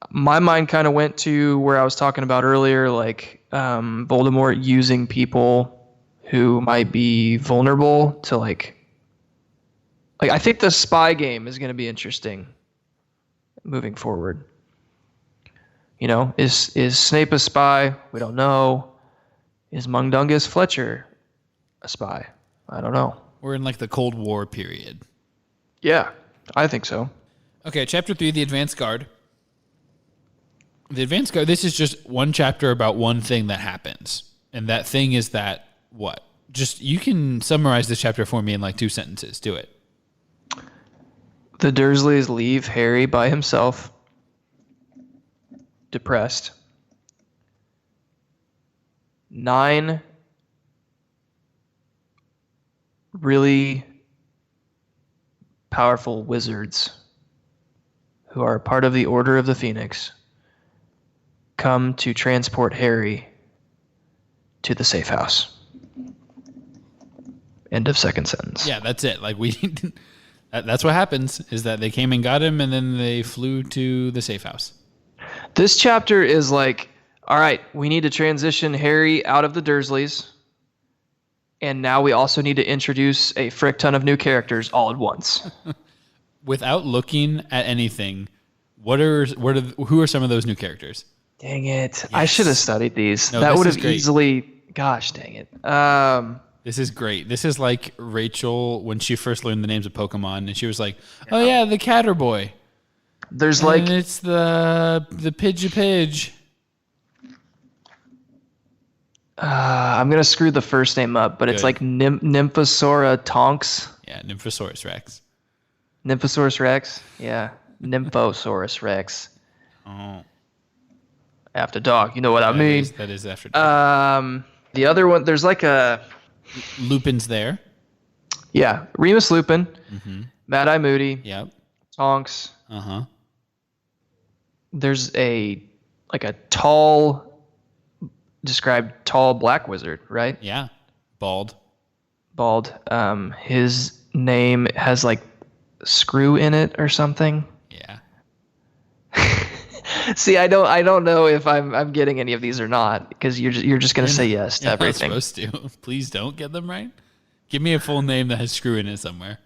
my mind kind of went to where I was talking about earlier, like Voldemort using people who might be vulnerable to like I think the spy game is going to be interesting moving forward. You know, is Snape a spy? We don't know. Is Mundungus Fletcher a spy? I don't know. We're in like the Cold War period. Yeah, I think so. Okay, chapter 3, the Advanced Guard. The Advanced Guard, this is just one chapter about one thing that happens. And that thing is that what? Just, you can summarize this chapter for me in like 2 sentences. Do it. The Dursleys leave Harry by himself, depressed. 9 really powerful wizards who are part of the Order of the Phoenix come to transport Harry to the safe house. End of second sentence. Yeah, that's it. Like that's what happens is that they came and got him and then they flew to the safe house. This chapter is like, all right, we need to transition Harry out of the Dursleys. And now we also need to introduce a frick ton of new characters all at once. Without looking at anything, who are some of those new characters? Dang it. Yes. I should have studied these. No, that this would is have great. easily, gosh dang it. This is great. This is like Rachel when she first learned the names of Pokemon and she was like, oh yeah, the Catterboy. There's And like, it's the Pidgeapidge. I'm going to screw the first name up, but it's Good. like Nymphosaura Tonks. Yeah, Nymphosaurus Rex. Nymphosaurus Rex. Yeah. Nymphosaurus Rex. Oh. After dog. You know what I mean. That is after dark. The other one, there's like a, Lupin's there. yeah, Remus Lupin, Mm-hmm. Mad-Eye Moody, Yep. Tonks. Uh-huh. There's a tall, described tall black wizard, right? Yeah. Bald. Bald. His name has like screw in it or something. Yeah. See, I don't know if I'm getting any of these or not because you're just gonna say yes to You're not everything. supposed to. Please don't get them right. Give me a full name that has screw in it somewhere.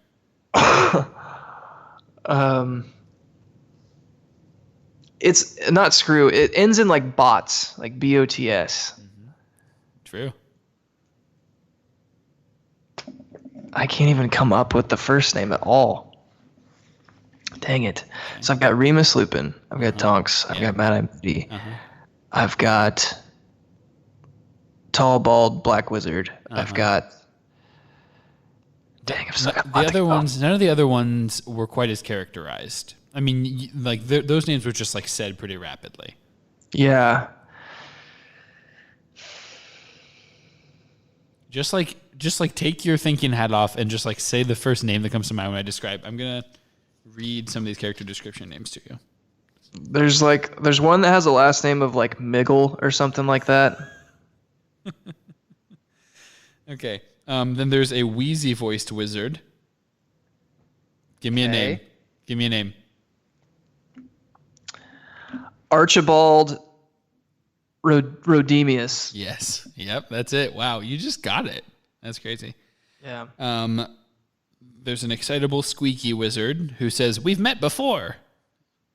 It's not screw. It ends in like bots, like BOTS. True. I can't even come up with the first name at all. Dang it. So I've got Remus Lupin. I've got Tonks. I've got Mad-Eye Moody. I've got tall, bald, black wizard. I've got... Dang, I've still got The other ones, none of the other ones were quite as characterized. I mean, like those names were just like said pretty rapidly. Yeah. Just like take your thinking hat off and just like say the first name that comes to mind when I describe. I'm gonna read some of these character description names to you. There's one that has a last name of like Miggle or something like that. Okay. Then there's a wheezy voiced wizard. Give me a name. Give me a name. Archibald Rodemius. Yes. Yep. That's it. Wow. You just got it. That's crazy. Yeah. There's an excitable, squeaky wizard who says, "We've met before."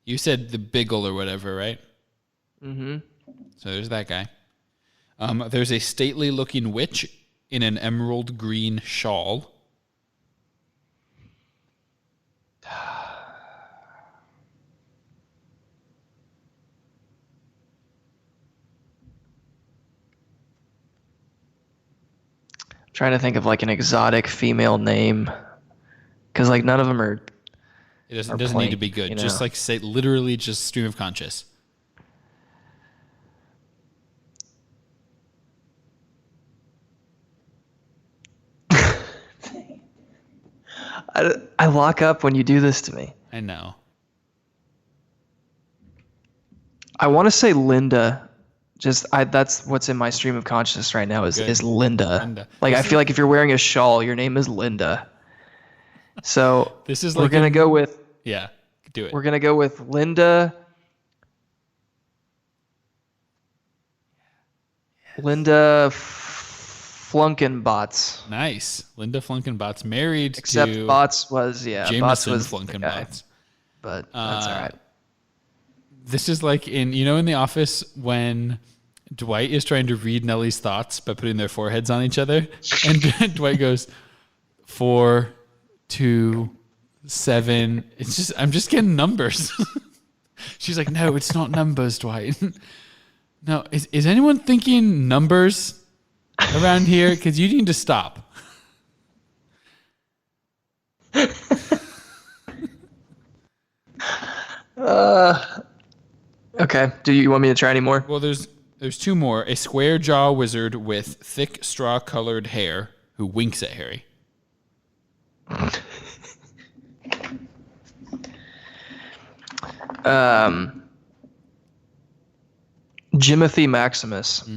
You said the Biggle or whatever, right? Mm-hmm. So there's that guy. There's a stately-looking witch in an emerald green shawl. Trying to think of like an exotic female name, because like none of them are. It doesn't need to be good. You know? Just like say literally just stream of conscious. I lock up when you do this to me. I know. I want to say Linda. That's what's in my stream of consciousness right now is Linda. Linda. Like I feel like if you're wearing a shawl, your name is Linda. So This is we're like gonna go with Yeah, do it. we're gonna go with Linda. Linda Flunkenbots. Nice. Linda Flunkenbots married Except to Bots was Bots Jameson was the guy, Flunkenbots. but that's all right. This is like in The Office when Dwight is trying to read Nellie's thoughts by putting their foreheads on each other, and Dwight goes 4, 2, 7. I'm just getting numbers. She's like, no, it's not numbers, Dwight. No, is anyone thinking numbers around here? Because you need to stop. Okay. Do you want me to try any more? Well, there's 2 more. A square jaw wizard with thick straw-colored hair who winks at Harry. Jimothy Maximus.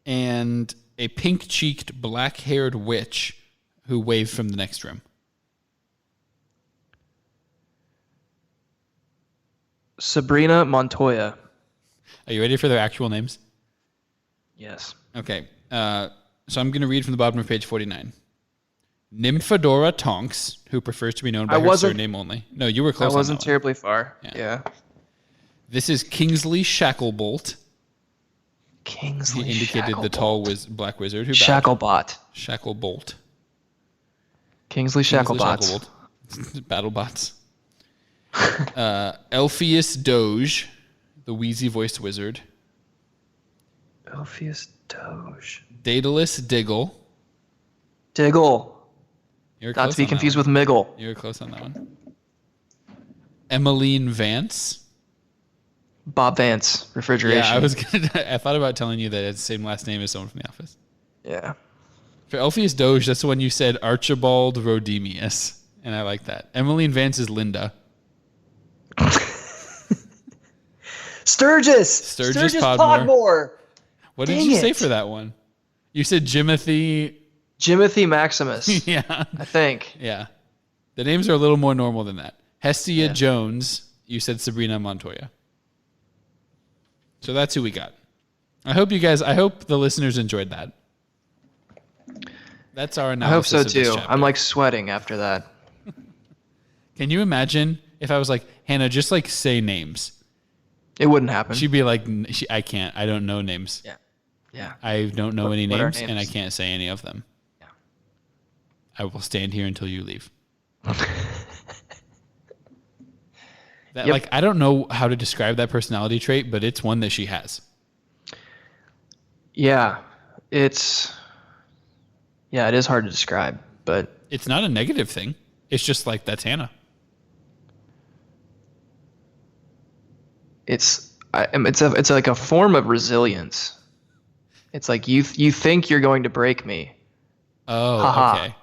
And a pink-cheeked, black-haired witch who waved from the next room. Sabrina Montoya. Are you ready for their actual names? Yes. Okay. So I'm going to read from the bottom of page 49. Nymphadora Tonks, who prefers to be known by her surname only. No, you were close. I wasn't on that terribly far. Yeah. Yeah. This is Kingsley Shacklebolt. Kingsley He indicated the tall black wizard who bowed. Shacklebot. Shacklebolt. Kingsley Shacklebot. BattleBots. Elpheus Doge, the wheezy-voiced wizard. Elpheus Doge. Daedalus Diggle. Diggle. You're Not close to be on that confused one. with Miggle. You were close on that one. Emmeline Vance. Bob Vance. Refrigeration. Yeah, I thought about telling you that it's the same last name as someone from The Office. Yeah. For Elpheus Doge, that's the one you said, Archibald Rodemius. And I like that. Emmeline Vance is Linda. Sturgis Podmore. What did you say for that one? You said Jimothy Maximus. Yeah. I think. Yeah. The names are a little more normal than that. Hestia Jones, you said Sabrina Montoya. So that's who we got. I hope the listeners enjoyed that. That's our analysis. I hope of so this too. chapter. I'm like sweating after that. Can you imagine if I was like, Hannah, just like say names? It wouldn't happen. She'd be like, I can't. I don't know names. Yeah. I don't know any What are names, and I can't say any of them. Yeah. I will stand here until you leave. Yep. I don't know how to describe that personality trait, but it's one that she has. Yeah. It is hard to describe, but It's not a negative thing. It's just like, that's Hannah. it's like a form of resilience. It's like you think you're going to break me. Oh, Ha-ha. okay.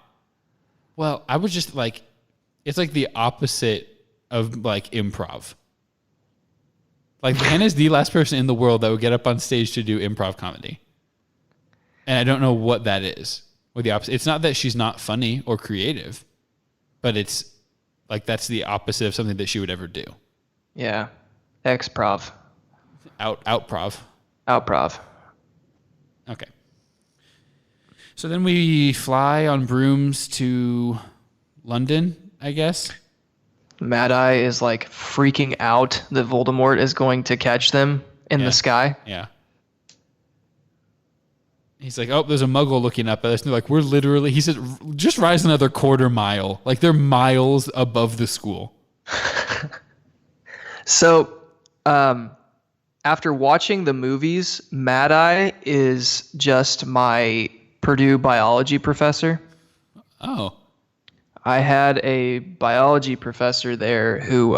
Well, I was just like, it's like the opposite of like improv. Like Hannah's the last person in the world that would get up on stage to do improv comedy. And I don't know what that is. Or the opposite. It's not that she's not funny or creative, but it's like that's the opposite of something that she would ever do. Yeah. Ex-prov. Outprov. Outprov. Okay. So then we fly on brooms to London, I guess. Mad Eye is like freaking out that Voldemort is going to catch them in the sky. Yeah. He's like, oh, there's a muggle looking up at us. And they're like, we're literally, he said, just rise another quarter mile. Like they're miles above the school. So, after watching the movies, Mad Eye is just my Purdue biology professor. Oh. I had a biology professor there who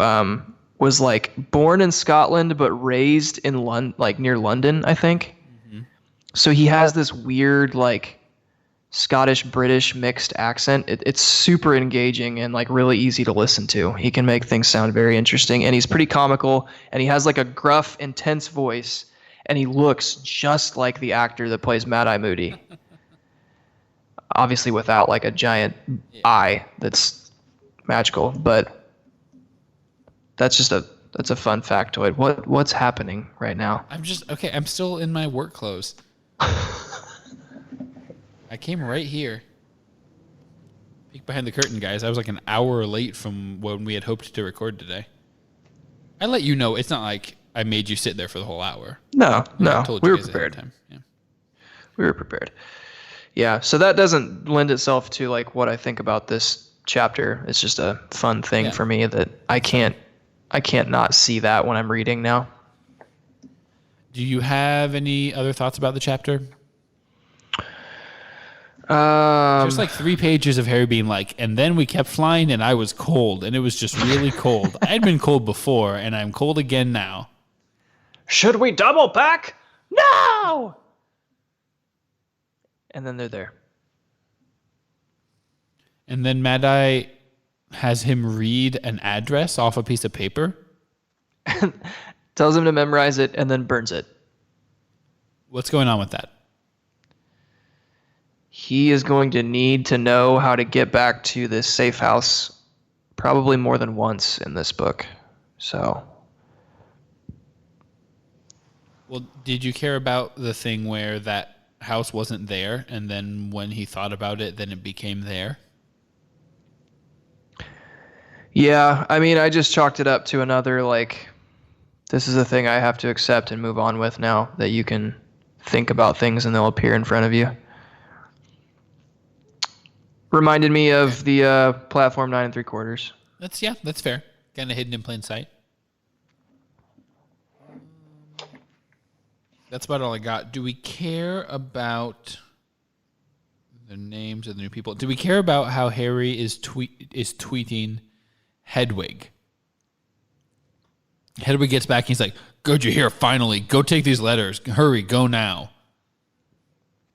was like born in Scotland but raised in like near London, I think. Mm-hmm. So he has this weird like Scottish-British mixed accent. It's super engaging and like really easy to listen to. He can make things sound very interesting, and he's pretty comical, and he has like a gruff, intense voice, and he looks just like the actor that plays Mad Eye Moody. Obviously without like a giant eye that's magical, but that's a fun factoid. What's happening right now? I'm still in my work clothes. I came right here. Peek behind the curtain, guys. I was like an hour late from when we had hoped to record today. I let you know. It's not like I made you sit there for the whole hour. No. We were guys prepared. ahead of time. Yeah. We were prepared. Yeah, so that doesn't lend itself to like what I think about this chapter. It's just a fun thing for me that I can't not see that when I'm reading now. Do you have any other thoughts about the chapter? Just like 3 pages of Harry being like, and then we kept flying and I was cold and it was just really cold. I'd been cold before and I'm cold again now. Should we double pack? No! And then they're there. And then Mad Eye has him read an address off a piece of paper. Tells him to memorize it and then burns it. What's going on with that? He is going to need to know how to get back to this safe house probably more than once in this book. So. Well, did you care about the thing where that house wasn't there, and then when he thought about it, then it became there? Yeah, I mean, I just chalked it up to another, like, this is a thing I have to accept and move on with now, that you can think about things and they'll appear in front of you. Reminded me of the platform 9 3/4. That's fair. Kind of hidden in plain sight. That's about all I got. Do we care about the names of the new people? Do we care about how Harry is tweeting Hedwig? Hedwig gets back and he's like, good, you're here, finally. Go take these letters. Hurry, go now.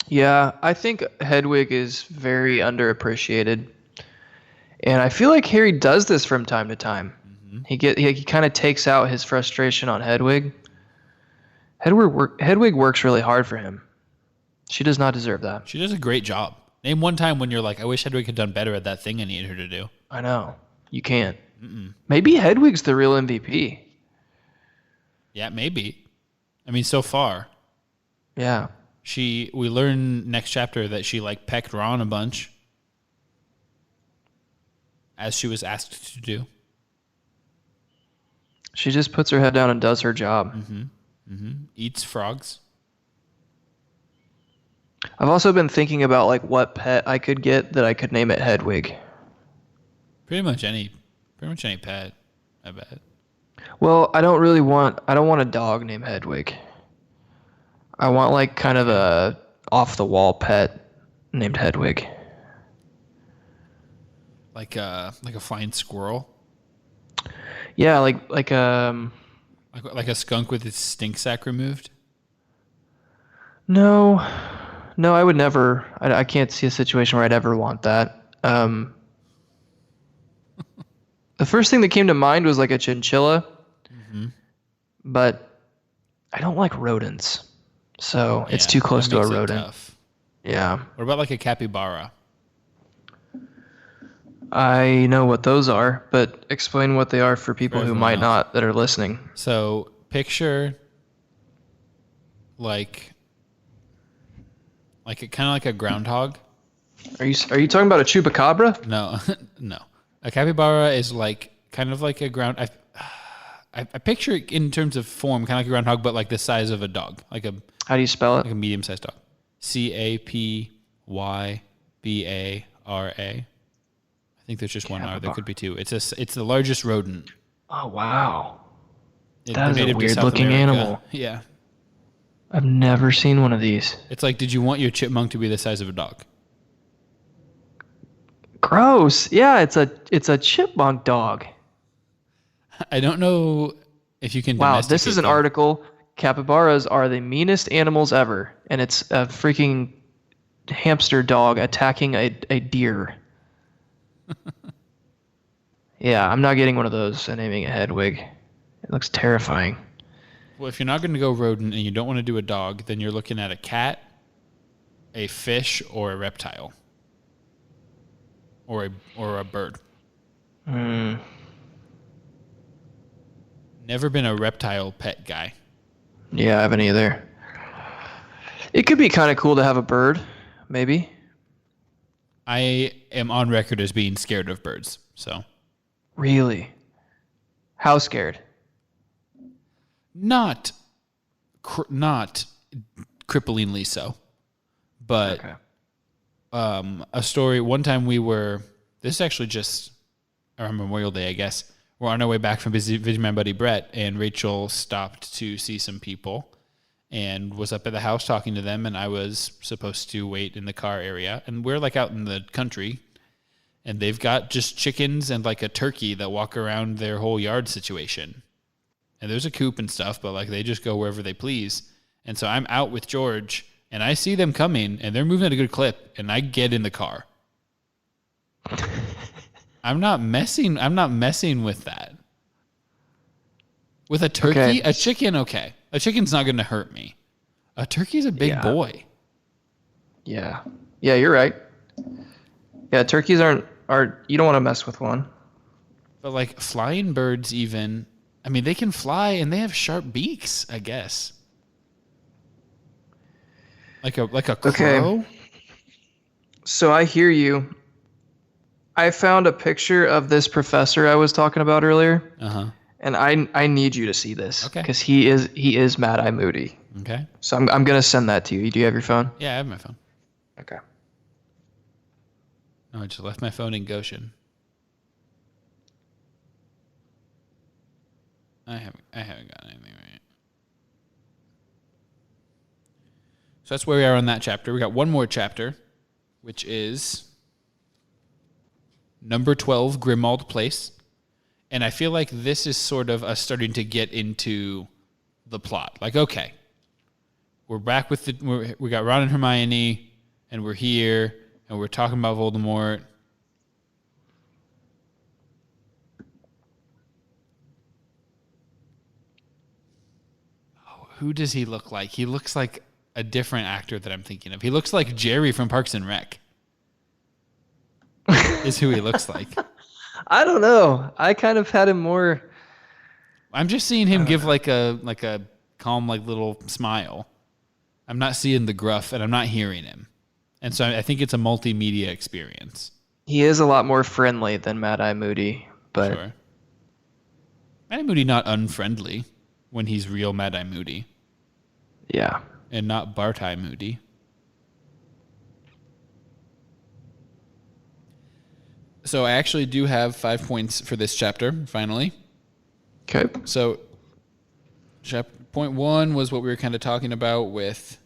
Yeah, I think Hedwig is very underappreciated. And I feel like Harry does this from time to time. Mm-hmm. He kind of takes out his frustration on Hedwig. Hedwig works really hard for him. She does not deserve that. She does a great job. Name one time when you're like, I wish Hedwig had done better at that thing I needed her to do. I know. You can't. Mm-mm. Maybe Hedwig's the real MVP. Yeah, maybe. I mean, so far. Yeah. We learn next chapter that she like pecked Ron a bunch. As she was asked to do. She just puts her head down and does her job. Mm-hmm. Mm-hmm. Eats frogs. I've also been thinking about like what pet I could get that I could name it Hedwig. Pretty much any pet, I bet. Well, I don't want a dog named Hedwig. I want like kind of a off the wall pet named Hedwig. Like a flying squirrel? Yeah, like a skunk with its stink sack removed? No, I would never. I can't see a situation where I'd ever want that. The first thing that came to mind was like a chinchilla, but I don't like rodents, so it's too close to a rodent. Tough. Yeah. What about like a capybara? I know what those are, but explain what they are for people who might not that are listening. So picture kind of like a groundhog. Are you talking about a chupacabra? No, no. A capybara is like kind of like a ground. I picture it in terms of form, kind of like a groundhog, but like the size of a dog, How do you spell it? like a medium-sized dog. Capybara. I think there's just one R. There could be two. It's the largest rodent. Oh wow, It that is made a it to weird South looking America. animal. Yeah, I've never seen one of these. it's like, did you want your chipmunk to be the size of a dog? Gross. Yeah, it's a chipmunk dog. I don't know if you can. Wow, this is an domesticate them. article. Capybaras are the meanest animals ever, and it's a freaking hamster dog attacking a deer. Yeah, I'm not getting one of those and aiming a Hedwig. It looks terrifying. Well, if you're not going to go rodent and you don't want to do a dog, then you're looking at a cat, a fish, or a reptile, or a bird. Never been a reptile pet guy. Yeah, I haven't either. It could be kind of cool to have a bird, maybe. I am on record as being scared of birds, so Really? How scared? not cripplingly so, but Okay. a story. One time this is actually just around Memorial Day, I guess. We're on our way back from visiting my buddy Brett, and Rachel stopped to see some people and was up at the house talking to them, and I was supposed to wait in the car area. And we're like out in the country, and they've got just chickens and like a turkey that walk around their whole yard situation. And there's a coop and stuff, but like they just go wherever they please. And so I'm out with George, and I see them coming, and they're moving at a good clip, and I get in the car. I'm not messing with that. With a turkey, Okay. a chicken, okay. A chicken's not going to hurt me. A turkey's a big Yeah. boy. Yeah. Yeah, you're right. Yeah, turkeys aren't you don't want to mess with one. But like flying birds even, I mean, they can fly and they have sharp beaks, I guess. Like a crow? Okay. So I hear you. I found a picture of this professor I was talking about earlier, Uh-huh. and I need you to see this Okay. because he is Mad Eye Moody. Okay. So I'm gonna send that to you. Do you have your phone? Yeah, I have my phone. Okay. No, I just left my phone in Goshen. I haven't got anything right. So that's where we are on that chapter. We got one more chapter, which is number 12, Grimald Place. And I feel like this is sort of us starting to get into the plot. Like, okay, we're back with we got Ron and Hermione, and we're here, and we're talking about Voldemort. Oh, who does he look like? He looks like a different actor that I'm thinking of. He looks like Jerry from Parks and Rec. Is who he looks like. I don't know. I kind of had him more. I'm just seeing him give like a calm like little smile. I'm not seeing the gruff, and I'm not hearing him. And so I think it's a multimedia experience. He is a lot more friendly than Mad Eye Moody, but Sure. Mad Eye Moody not unfriendly when he's real Mad Eye Moody, yeah. and not Bart Eye Moody. So I actually do have 5 points for this chapter, finally. Okay. So point 1 was what we were kind of talking about with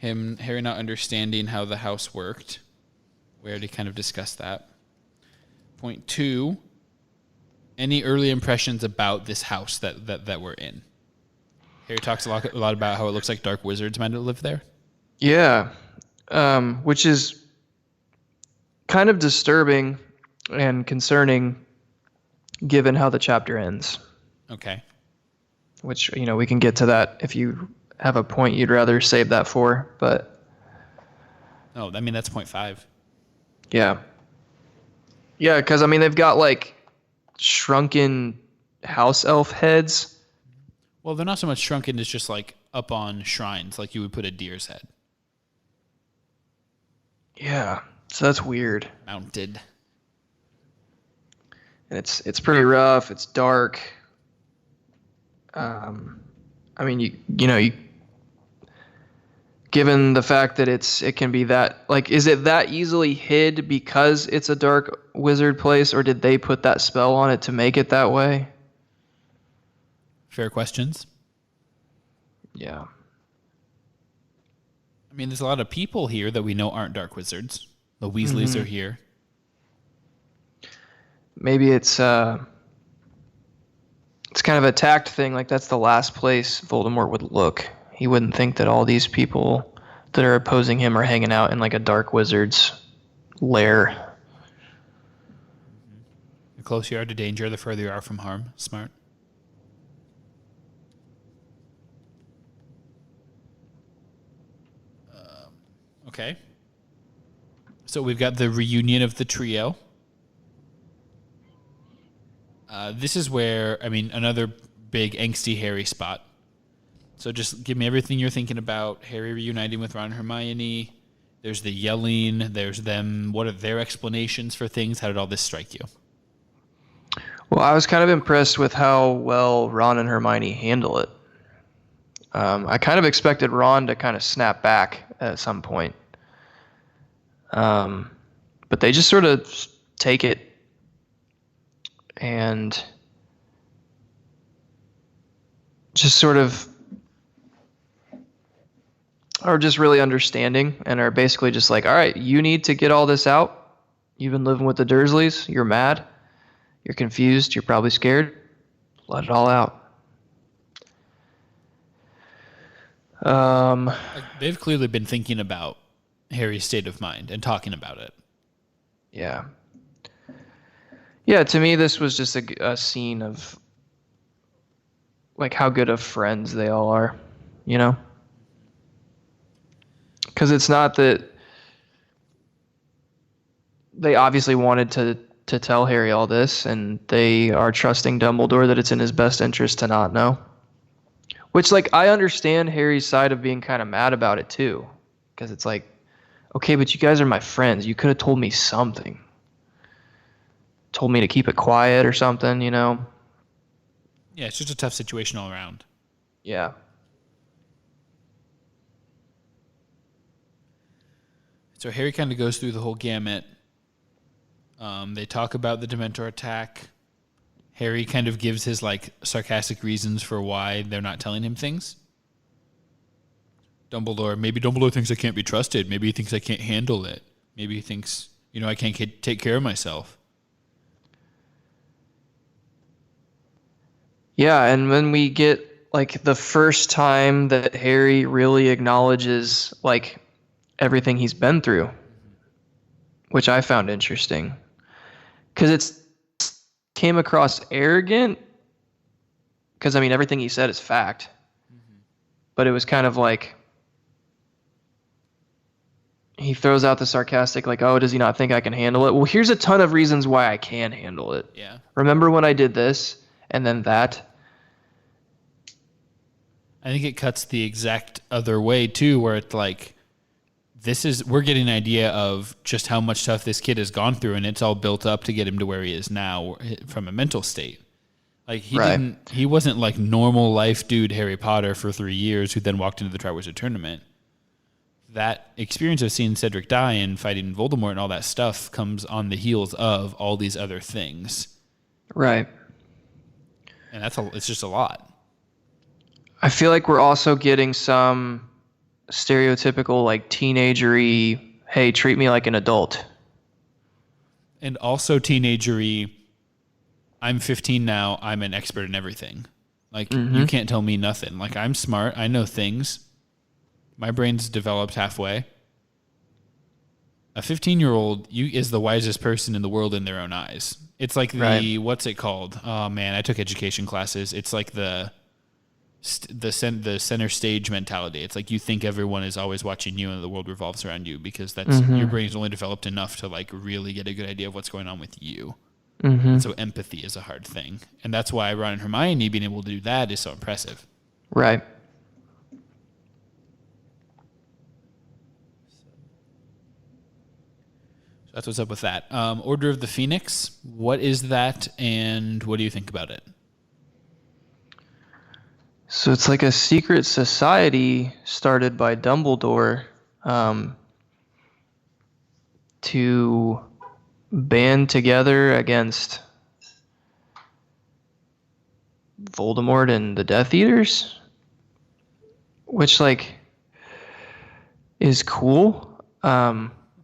Harry not understanding how the house worked. We already kind of discussed that. Point 2, any early impressions about this house that we're in? Harry talks a lot about how it looks like dark wizards might have lived there. Yeah. Which is kind of disturbing and concerning given how the chapter ends. Okay. Which, we can get to that if you have a point you'd rather save that for, but Oh, I mean, that's point 5. yeah. Yeah, because, they've got, like, shrunken house elf heads. Well, they're not so much shrunken, it's just like up on shrines like you would put a deer's head. Yeah. So that's weird. Mounted. And it's pretty rough. It's dark. I mean, you given the fact that it can be that, like, is it that easily hid because it's a dark wizard place, or did they put that spell on it to make it that way? Fair questions. Yeah. I mean, there's a lot of people here that we know aren't dark wizards. The Weasleys are here. Maybe it's kind of a tact thing. Like, that's the last place Voldemort would look. He wouldn't think that all these people that are opposing him are hanging out in like a dark wizard's lair. The closer you are to danger, the further you are from harm. Smart. Okay. So we've got the reunion of the trio. This is where, I mean, another big angsty Harry spot. So just give me everything you're thinking about. Harry reuniting with Ron and Hermione. There's the yelling. There's them. What are their explanations for things? How did all this strike you? Well, I was kind of impressed with how well Ron and Hermione handle it. I kind of expected Ron to kind of snap back at some point. But they just sort of take it and just sort of are just really understanding and are basically just like, all right, you need to get all this out. You've been living with the Dursleys. You're mad. You're confused. You're probably scared. Let it all out. Like, they've clearly been thinking about Harry's state of mind and talking about it. Yeah. Yeah, to me, this was just a scene of like how good of friends they all are, you know? Because it's not that they obviously wanted to tell Harry all this, and they are trusting Dumbledore that it's in his best interest to not know. Which, like, I understand Harry's side of being kind of mad about it, too. Because it's like, okay, but you guys are my friends. You could have told me something. Told me to keep it quiet or something, you know? Yeah, it's just a tough situation all around. Yeah. So Harry kind of goes through the whole gamut. They talk about the Dementor attack. Harry kind of gives his like sarcastic reasons for why they're not telling him things. Maybe Dumbledore thinks I can't be trusted. Maybe he thinks I can't handle it. Maybe he thinks, I can't take care of myself. Yeah, and when we get like the first time that Harry really acknowledges like everything he's been through, which I found interesting, because it's came across arrogant, because I mean everything he said is fact, but it was kind of like he throws out the sarcastic like, oh, does he not think I can handle it? Well, here's a ton of reasons why I can handle it. Yeah. Remember when I did this and then that? I think it cuts the exact other way too, where it's like, we're getting an idea of just how much stuff this kid has gone through, and it's all built up to get him to where he is now from a mental state. Like he wasn't like normal life dude Harry Potter for 3 years who then walked into the Triwizard Tournament. That experience of seeing Cedric die and fighting Voldemort and all that stuff comes on the heels of all these other things. Right. And it's just a lot. I feel like we're also getting some stereotypical like teenagery, hey, treat me like an adult. And also teenagery, I'm 15 now, I'm an expert in everything. Like, you can't tell me nothing. Like, I'm smart, I know things. My brain's developed halfway. A 15-year-old is the wisest person in the world in their own eyes. It's like what's it called? Oh, man, I took education classes. It's like the center stage mentality. It's like you think everyone is always watching you and the world revolves around you, because that's your brain's only developed enough to like really get a good idea of what's going on with you. So empathy is a hard thing. And that's why Ron and Hermione being able to do that is so impressive. Right. That's what's up with that. Order of the Phoenix. What is that, and what do you think about it? So it's like a secret society started by Dumbledore to band together against Voldemort and the Death Eaters, which like is cool.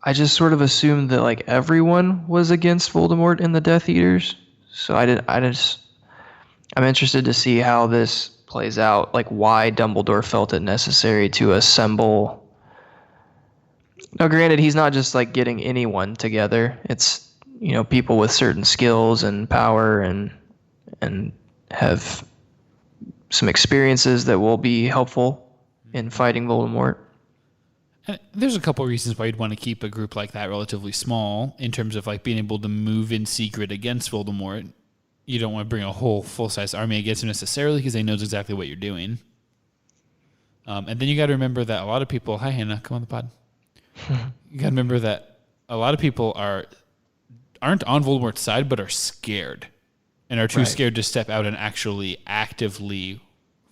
I just sort of assumed that like everyone was against Voldemort and the Death Eaters, so I'm interested to see how this plays out, like why Dumbledore felt it necessary to assemble. Now, granted, he's not just like getting anyone together. It's, people with certain skills and power and have some experiences that will be helpful in fighting Voldemort. And there's a couple of reasons why you'd want to keep a group like that relatively small in terms of like being able to move in secret against Voldemort. You don't want to bring a whole full-size army against him necessarily because they knows exactly what you're doing. And then you got to remember that a lot of people... Hi, Hannah. Come on the pod. You got to remember that a lot of people aren't on Voldemort's side, but are scared and are too scared to step out and actually actively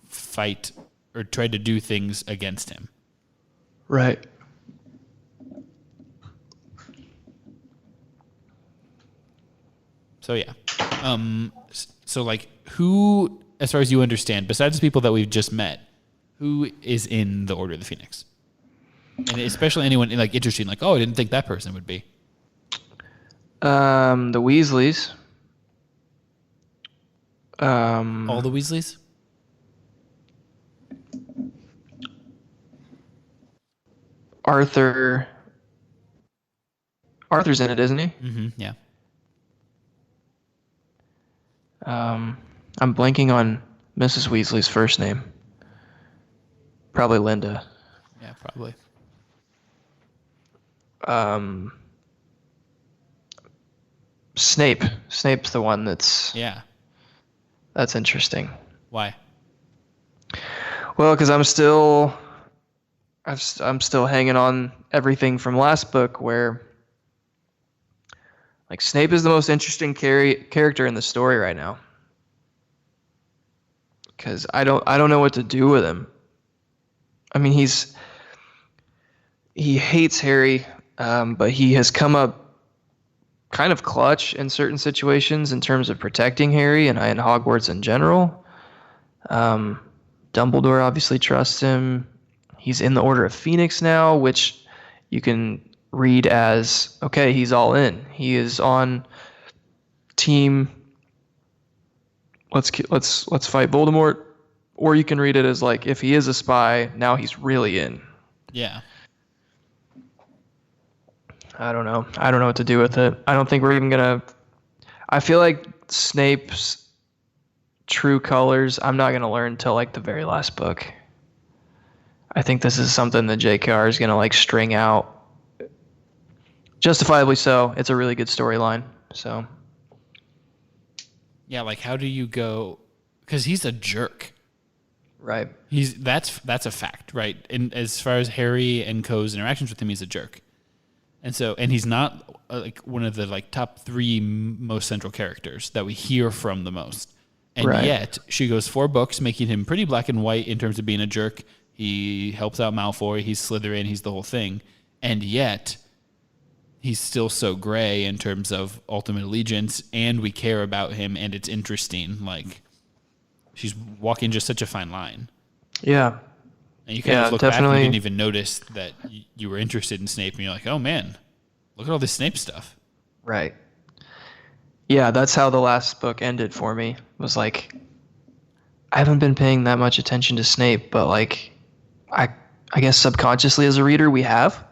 fight or try to do things against him. Right. So, yeah. So, like, who, as far as you understand, besides the people that we've just met, who is in the Order of the Phoenix? And especially anyone, like, interesting, like, oh, I didn't think that person would be. The Weasleys. All the Weasleys? Arthur's in it, isn't he? Mm-hmm, yeah. I'm blanking on Mrs. Weasley's first name. Probably Linda. Yeah, probably. Snape. Snape's the one that's interesting. Why? Well, because I'm still hanging on everything from last book where like Snape is the most interesting character in the story right now. Because I don't know what to do with him. I mean, he hates Harry, but he has come up kind of clutch in certain situations in terms of protecting Harry and Hogwarts in general. Dumbledore obviously trusts him. He's in the Order of Phoenix now, which you can read as, okay, he's all in. He is on team, let's fight Voldemort. Or you can read it as like, if he is a spy, now he's really in. Yeah. I don't know. I don't know what to do with it. I don't think we're even going to... I feel like Snape's true colors, I'm not going to learn until like the very last book. I think this is something that JKR is going to like string out. Justifiably so. It's a really good storyline. So, Yeah, like how do you go... Because he's a jerk. right. That's a fact, right? And as far as Harry and Co's interactions with him, he's a jerk. And he's not like one of the like top 3 most central characters that we hear from the most. And yet she goes 4 books, making him pretty black and white in terms of being a jerk. He helps out Malfoy. He's Slytherin. He's the whole thing. And yet he's still so gray in terms of ultimate allegiance, and we care about him, and it's interesting. Like, she's walking just such a fine line. Yeah. And you kind of look back and you didn't even notice that you were interested in Snape, and you're like, oh man, look at all this Snape stuff. Right. Yeah, that's how the last book ended for me. Was like, I haven't been paying that much attention to Snape, but like, I guess subconsciously as a reader we have.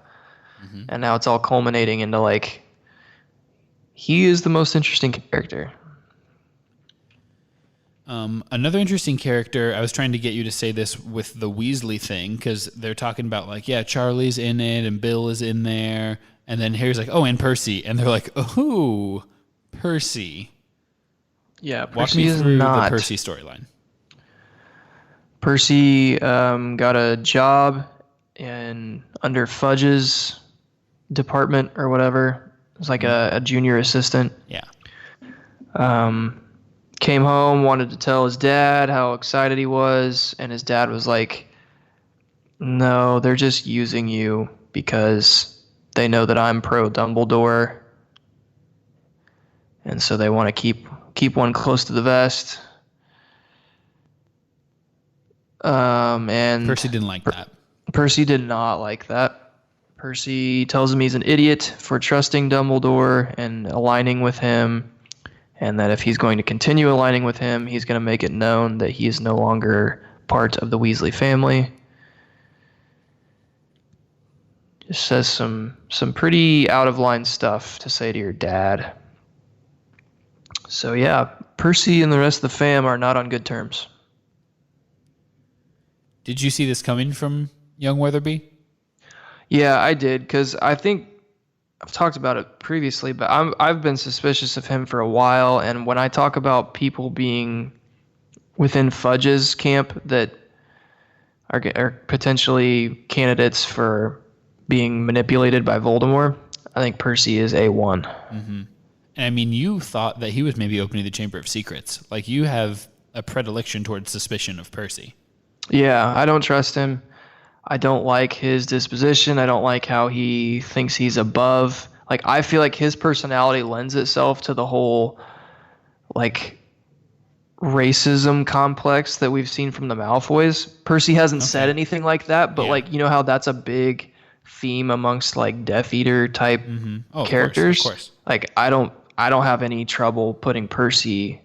Mm-hmm. And now it's all culminating into like, he is the most interesting character. Another interesting character, I was trying to get you to say this with the Weasley thing, because they're talking about like, yeah, Charlie's in it and Bill is in there. And then Harry's like, oh, and Percy. And they're like, oh, Percy. Yeah, Walk me through the Percy storyline. Percy got a job under Fudge's department or whatever. was like a junior assistant. Yeah. Came home, wanted to tell his dad how excited he was, and his dad was like, "No, they're just using you because they know that I'm pro Dumbledore, and so they want to keep one close to the vest." And Percy didn't like that. Percy did not like that. Percy tells him he's an idiot for trusting Dumbledore and aligning with him, and that if he's going to continue aligning with him, he's going to make it known that he is no longer part of the Weasley family. Just says some pretty out of line stuff to say to your dad. So yeah, Percy and the rest of the fam are not on good terms. Did you see this coming from young Weatherby? Yeah, I did, because I think I've talked about it previously, but I've been suspicious of him for a while, and when I talk about people being within Fudge's camp that are potentially candidates for being manipulated by Voldemort, I think Percy is A1. Mm-hmm. And I mean, you thought that he was maybe opening the Chamber of Secrets. Like, you have a predilection towards suspicion of Percy. Yeah, I don't trust him. I don't like his disposition. I don't like how he thinks he's above. Like, I feel like his personality lends itself to the whole, like, racism complex that we've seen from the Malfoys. Percy hasn't said anything like that, but, like, you know how that's a big theme amongst, like, Death Eater type characters? Of course. Like, I don't have any trouble putting Percy,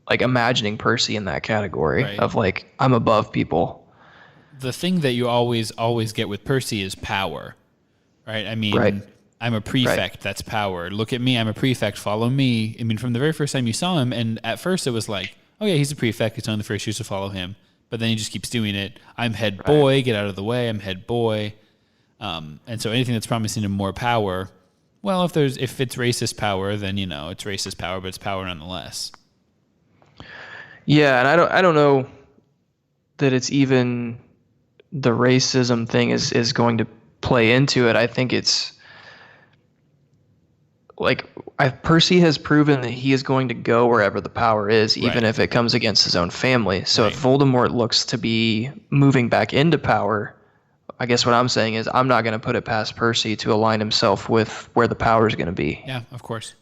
like, imagining Percy in that category of, like, I'm above people. The thing that you always get with Percy is power, right? I mean, I'm a prefect. That's power. Look at me. I'm a prefect. Follow me. I mean, from the very first time you saw him, and at first it was like, oh yeah, he's a prefect. It's only the first years to follow him. But then he just keeps doing it. I'm head boy. Get out of the way. I'm head boy. And so anything that's promising him more power, well, if it's racist power, then it's racist power, but it's power nonetheless. Yeah, and I don't know that it's even the racism thing is going to play into it. I think it's like Percy has proven that he is going to go wherever the power is, even if it comes against his own family. So if Voldemort looks to be moving back into power, I guess what I'm saying is I'm not going to put it past Percy to align himself with where the power is going to be. Yeah, of course.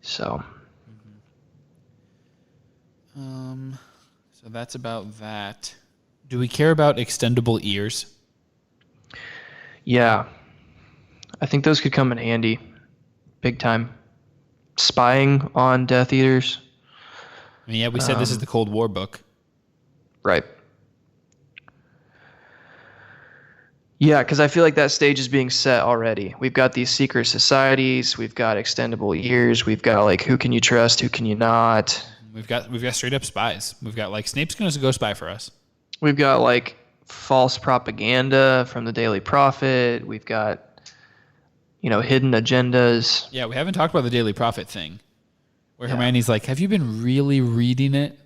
So. So that's about that. Do we care about extendable ears? Yeah. I think those could come in handy. Big time. Spying on Death Eaters. I mean, yeah, we said this is the Cold War book. Right. Yeah, because I feel like that stage is being set already. We've got these secret societies. We've got extendable ears. We've got, like, who can you trust, who can you not. We've got straight up spies. We've got, like, Snape's going to go spy for us. We've got, like, false propaganda from the Daily Prophet. We've got, hidden agendas. Yeah, we haven't talked about the Daily Prophet thing, where Hermione's like, have you been really reading it?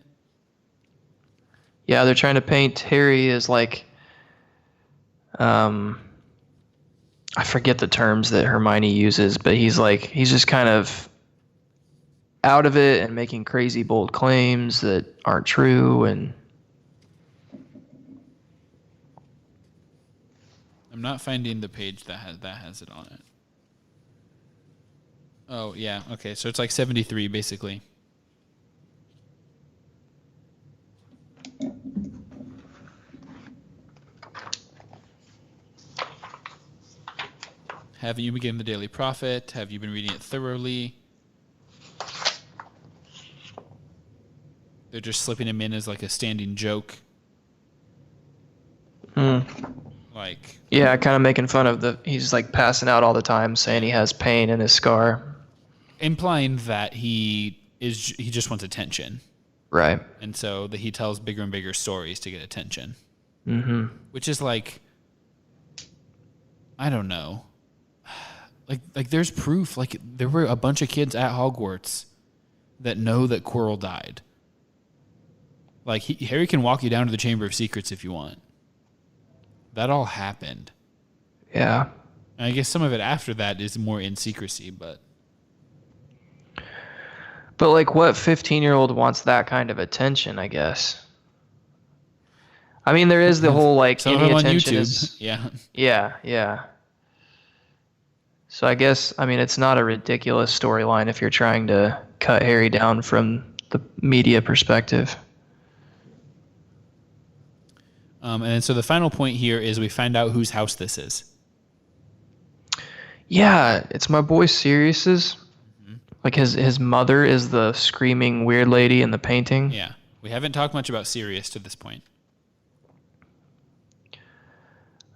Yeah, they're trying to paint Harry as, like, I forget the terms that Hermione uses, but he's just kind of out of it and making crazy bold claims that aren't true. And I'm not finding the page that has it on it. Oh yeah, okay. So it's like 73 basically. Have you been getting the Daily Prophet? Have you been reading it thoroughly? They're just slipping him in as like a standing joke. Like, yeah, kind of making fun of he's like passing out all the time, saying he has pain in his scar, implying that he just wants attention, right? And so that he tells bigger and bigger stories to get attention. Which is like, I don't know. Like there's proof. Like there were a bunch of kids at Hogwarts that know that Quirrell died. Like Harry can walk you down to the Chamber of Secrets if you want. That all happened. Yeah. And I guess some of it after that is more in secrecy, but But like, what 15-year-old wants that kind of attention? I guess. I mean, there is the whole like Some of any them on attention YouTube. is. Yeah. Yeah, yeah. So I guess I mean it's not a ridiculous storyline if you're trying to cut Harry down from the media perspective. And then so the final point here is we find out whose house this is. Yeah, it's my boy Sirius's. Like his mother is the screaming weird lady in the painting. Yeah. We haven't talked much about Sirius to this point.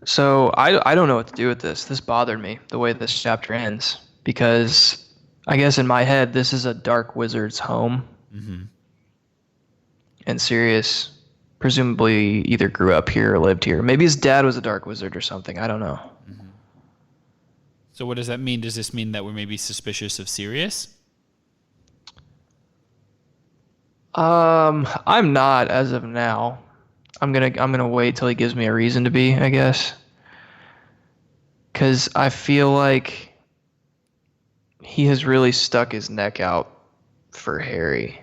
So I don't know what to do with this. This bothered me the way this chapter ends because I guess in my head this is a dark wizard's home, and Sirius presumably either grew up here or lived here. Maybe his dad was a dark wizard or something. I don't know. So what does that mean? Does this mean that we're maybe suspicious of Sirius? I'm not as of now. I'm gonna wait till he gives me a reason to be, I guess. Cause I feel like he has really stuck his neck out for Harry.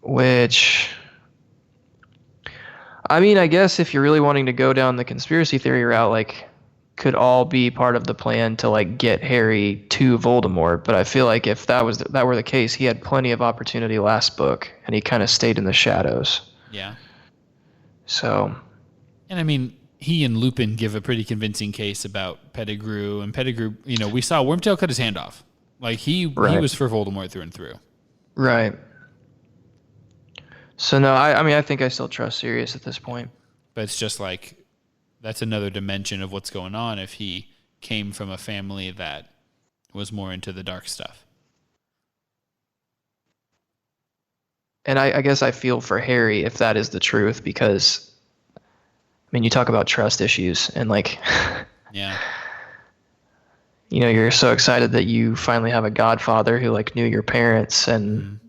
Which I mean, I guess if you're really wanting to go down the conspiracy theory route, like could all be part of the plan to like get Harry to Voldemort, but I feel like if that were the case, he had plenty of opportunity last book, and he kind of stayed in the shadows. Yeah. So, and I mean, he and Lupin give a pretty convincing case about Pettigrew, and Pettigrew, we saw Wormtail cut his hand off. Like he was for Voldemort through and through. Right. So no, I mean I think I still trust Sirius at this point. But it's just like that's another dimension of what's going on if he came from a family that was more into the dark stuff. And I guess I feel for Harry if that is the truth, because I mean you talk about trust issues and like yeah. You're so excited that you finally have a godfather who like knew your parents, and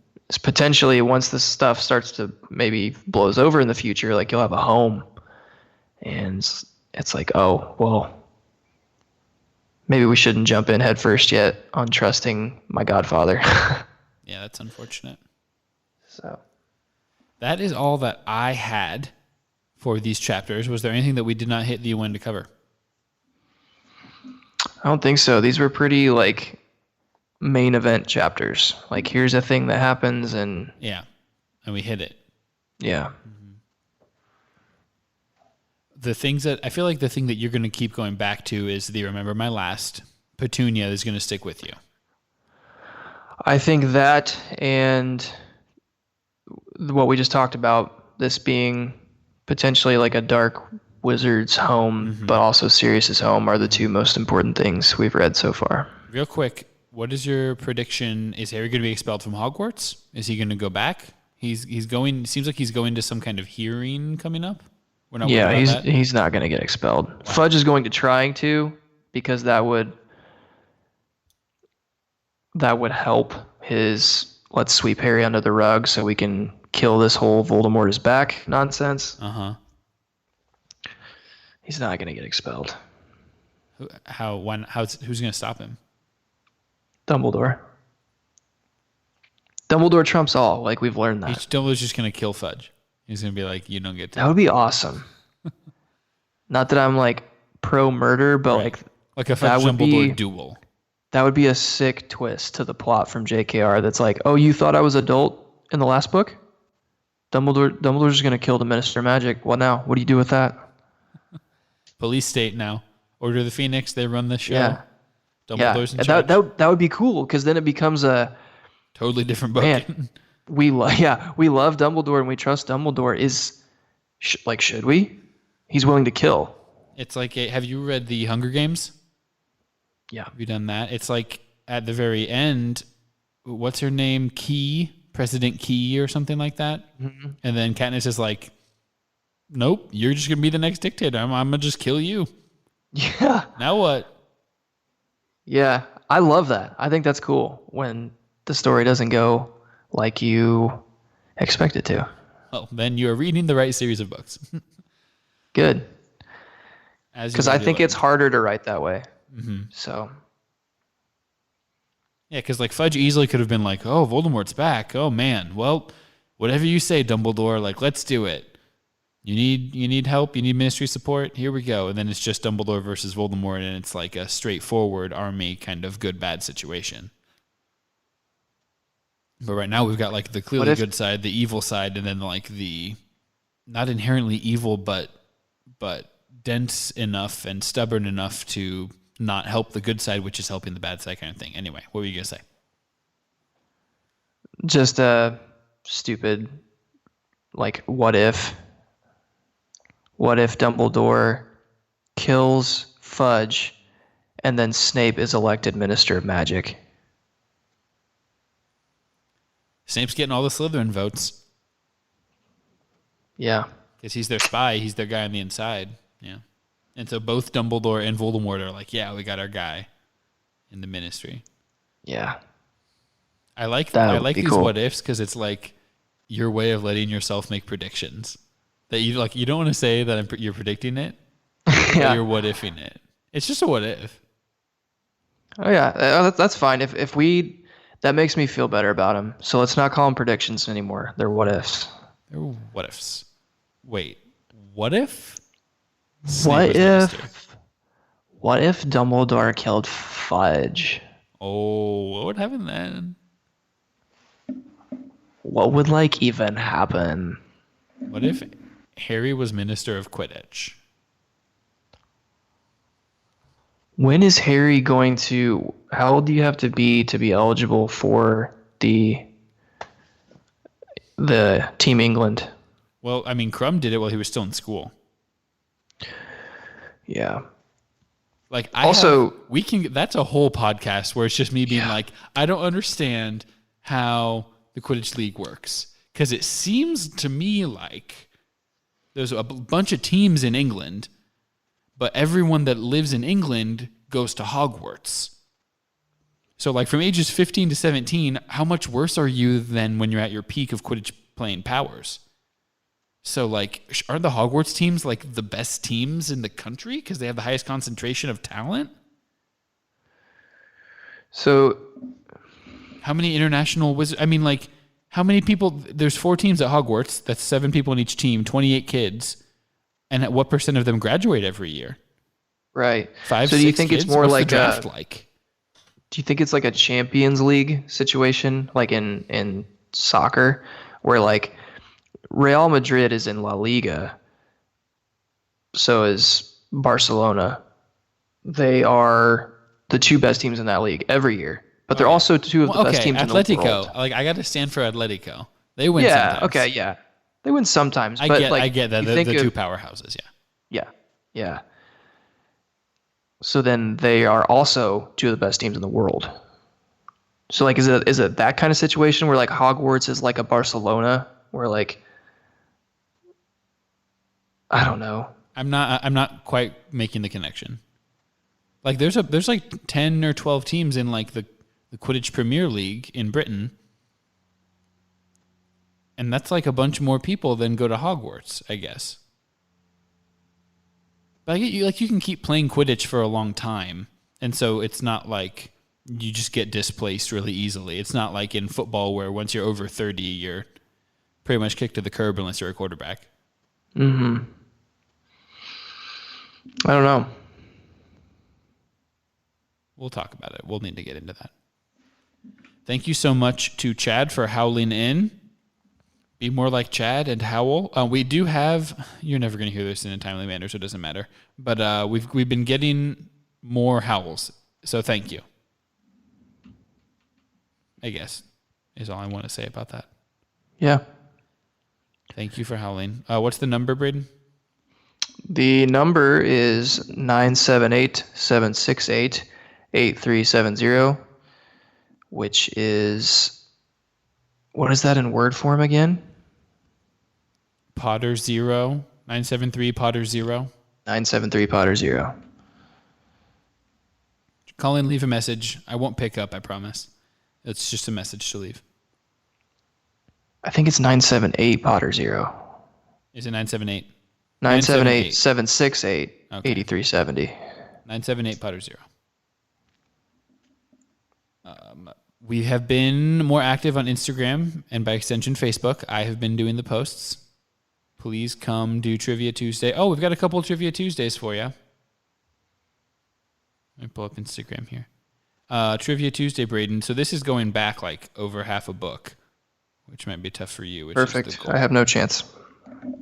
potentially once this stuff starts to maybe blows over in the future, like you'll have a home. And it's like, oh, well, maybe we shouldn't jump in head first yet on trusting my godfather. Yeah, that's unfortunate. So that is all that I had for these chapters. Was there anything that we did not hit that you wanted to cover? I don't think so. These were pretty like main event chapters. Like here's a thing that happens, and yeah, and we hit it. Yeah. The things that I feel like the thing that you're going to keep going back to is the Remember My Last. Petunia is going to stick with you. I think that, and what we just talked about, this being potentially like a dark wizard's home, but also Sirius's home, are the two most important things we've read so far. Real quick, what is your prediction? Is Harry going to be expelled from Hogwarts? Is he going to go back? He's going. It seems like he's going to some kind of hearing coming up. We're not Yeah, he's not going to get expelled. Wow. Fudge is going to trying to, because that would help his let's sweep Harry under the rug so we can kill this whole Voldemort is back nonsense. He's not going to get expelled. Who's going to stop him? Dumbledore. Dumbledore trumps all. Like we've learned that. Dumbledore's just going to kill Fudge. He's going to be like, you don't get to. That would be awesome. Not that I'm like pro murder, but right. Like a Fudge Dumbledore duel. That would be a sick twist to the plot from JKR. That's like, oh, you thought I was adult in the last book? Dumbledore's just going to kill the Minister of Magic. What now? What do you do with that? Police state now. Order of the Phoenix. They run the show. Yeah. Dumbledore's in charge. That would be cool, because then it becomes a totally different book. Man, we love Dumbledore and we trust Dumbledore. Should we? He's willing to kill. It's like, have you read the Hunger Games? Yeah. Have you done that? It's like at the very end, what's her name? President Key or something like that. Mm-hmm. And then Katniss is like, nope, you're just going to be the next dictator. I'm going to just kill you. Yeah. Now what? Yeah. I love that. I think that's cool when the story doesn't go like you expect it to. Oh, then you are reading the right series of books. Good. Because I think it's harder to write that way. Mm-hmm. So. Yeah, because like Fudge easily could have been like, "Oh, Voldemort's back. Oh man, well, whatever you say, Dumbledore. Like, let's do it. You need help. You need Ministry support. Here we go." And then it's just Dumbledore versus Voldemort, and it's like a straightforward army kind of good bad situation. But right now we've got like the clearly good side, the evil side, and then like the not inherently evil, but dense enough and stubborn enough to not help the good side, which is helping the bad side kind of thing. Anyway, what were you going to say? Just a stupid, like, what if? What if Dumbledore kills Fudge and then Snape is elected Minister of Magic? Snape's getting all the Slytherin votes. Yeah. Because he's their spy. He's their guy on the inside. Yeah. And so both Dumbledore and Voldemort are like, yeah, we got our guy in the Ministry. Yeah. I like these cool. what ifs because it's like your way of letting yourself make predictions that you like. You don't want to say that you're predicting it. Yeah. You're what ifing it. It's just a what if. Oh yeah, that's fine. If we that makes me feel better about them. So let's not call them predictions anymore. They're what ifs. They're what ifs. Wait, what if? What if Dumbledore killed Fudge? Oh, what would happen then? What would like even happen? What if Harry was Minister of Quidditch? When is Harry going to? How old do you have to be eligible for the Team England? Well, I mean, Crumb did it while he was still in school. Yeah. Like we can. That's a whole podcast where it's just me being like, I don't understand how the Quidditch League works because it seems to me like there's a bunch of teams in England, but everyone that lives in England goes to Hogwarts. So, like from ages 15 to 17, how much worse are you than when you're at your peak of Quidditch playing powers? So, like, aren't the Hogwarts teams, like, the best teams in the country because they have the highest concentration of talent? So, how many international wizards? I mean, like, how many people? There's 4 teams at Hogwarts. That's 7 people in each team, 28 kids. And at what % of them graduate every year? Right. 5, so 6 do you think kids? it's more What's like the draft like? Do you think it's like a Champions League situation, like in soccer, where like Real Madrid is in La Liga, so is Barcelona. They are the 2 best teams in that league every year, but they're also 2 of the best teams in the world. Like I got to stand for Atletico. They win. Yeah. Sometimes. Okay. Yeah. They win sometimes. I get that. The 2 powerhouses. Yeah. Yeah. Yeah. So then they are also 2 of the best teams in the world. So like, is it that kind of situation where like Hogwarts is like a Barcelona, where like, I don't know. I'm not quite making the connection. Like there's like 10 or 12 teams in like the Quidditch Premier League in Britain. And that's like a bunch more people than go to Hogwarts, I guess. But you can keep playing Quidditch for a long time. And so it's not like you just get displaced really easily. It's not like in football where once you're over 30, you're pretty much kicked to the curb unless you're a quarterback. Mm-hmm. I don't know. We'll talk about it. We'll need to get into that. Thank you so much to Chad for howling in. Be more like Chad and howl. We do have. You're never going to hear this in a timely manner, so it doesn't matter. But we've been getting more howls, so thank you. I guess is all I want to say about that. Yeah. Thank you for howling. What's the number, Braden? The number is 978-768-8370, which is, what is that in word form again? Potter 0, 973 Potter 0. 973 Potter 0. Call in, leave a message. I won't pick up, I promise. It's just a message to leave. I think it's 978 Potter 0. Is it 978? 978-768-8370. 978 Potter 0. We have been more active on Instagram and by extension Facebook. I have been doing the posts. Please come do Trivia Tuesday. Oh, we've got a couple of Trivia Tuesdays for you. Let me pull up Instagram here. Trivia Tuesday, Braden. So this is going back like over half a book, which might be tough for you. Which Perfect. Is the goal. I have no chance.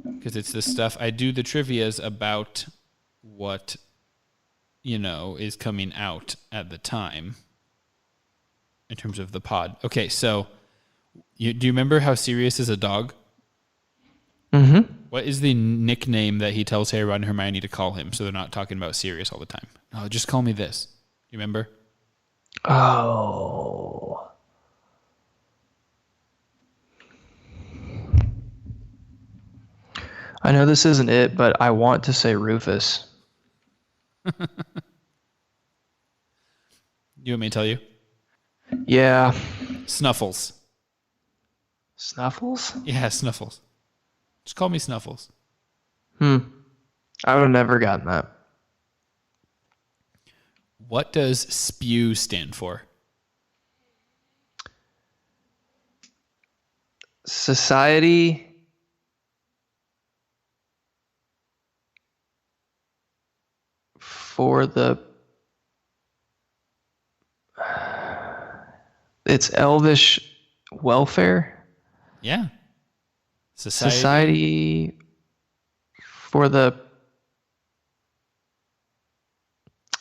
Because it's the stuff I do the trivias about what, is coming out at the time in terms of the pod. Okay, so do you remember how Sirius is a dog? Mm-hmm. What is the nickname that he tells Harry, Ron, and Hermione to call him so they're not talking about Sirius all the time? Oh, just call me this. You remember? Oh. I know this isn't it, but I want to say Rufus. You want me to tell you? Yeah. Snuffles. Snuffles? Yeah, Snuffles. Just call me Snuffles. I would have never gotten that. What does SPEW stand for? Society for the... It's Elvish welfare? Yeah. Society for the...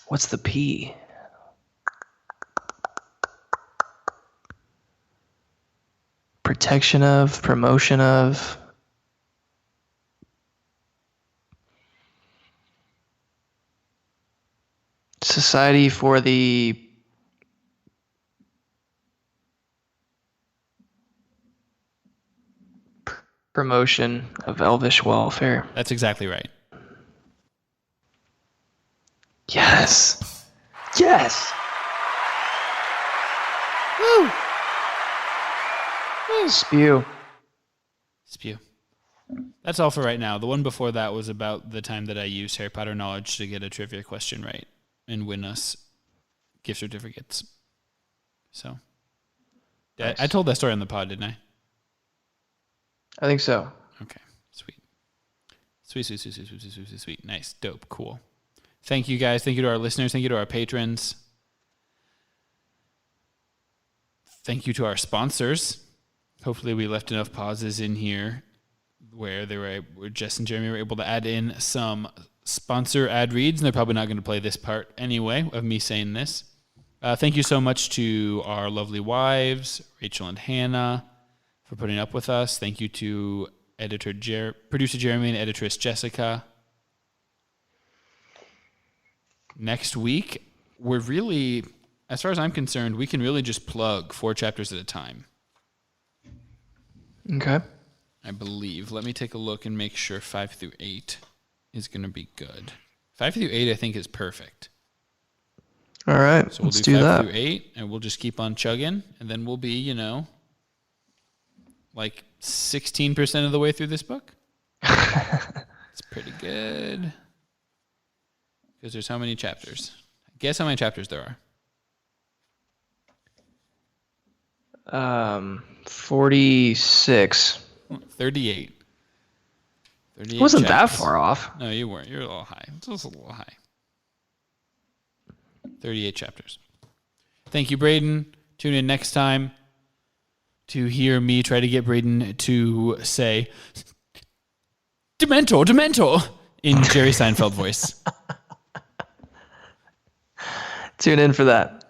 What's the P? Protection of, promotion of... Society for the... promotion of Elvish welfare. That's exactly right. Yes. Yes. Woo! Spew. SPEW. That's all for right now. The one before that was about the time that I used Harry Potter knowledge to get a trivia question right and win us gift certificates. So, Nice. I told that story on the pod, didn't I? I think so. Okay, sweet. Sweet. Nice, dope, cool. Thank you guys. Thank you to our listeners. Thank you to our patrons. Thank you to our sponsors. Hopefully we left enough pauses in here where Jess and Jeremy were able to add in some sponsor ad reads, and they're probably not going to play this part anyway of me saying this. Thank you so much to our lovely wives, Rachel and Hannah, for putting up with us. Thank you to producer Jeremy and editress Jessica. Next week, we're really, as far as I'm concerned, we can really just plug 4 chapters at a time. Okay. I believe. Let me take a look and make sure 5 through 8 is going to be good. 5 through 8, I think, is perfect. All right. So we'll let's do 5 that. through 8, and we'll just keep on chugging, and then we'll be, like 16% of the way through this book. It's pretty good. Because there's how many chapters? Guess how many chapters there are. 46. 38. 38 Wasn't that chapters. far off. No, you weren't. You're a little high. It's just a little high. 38 chapters. Thank you, Braden. Tune in next time to hear me try to get Braden to say Dementor in Jerry Seinfeld voice. Tune in for that.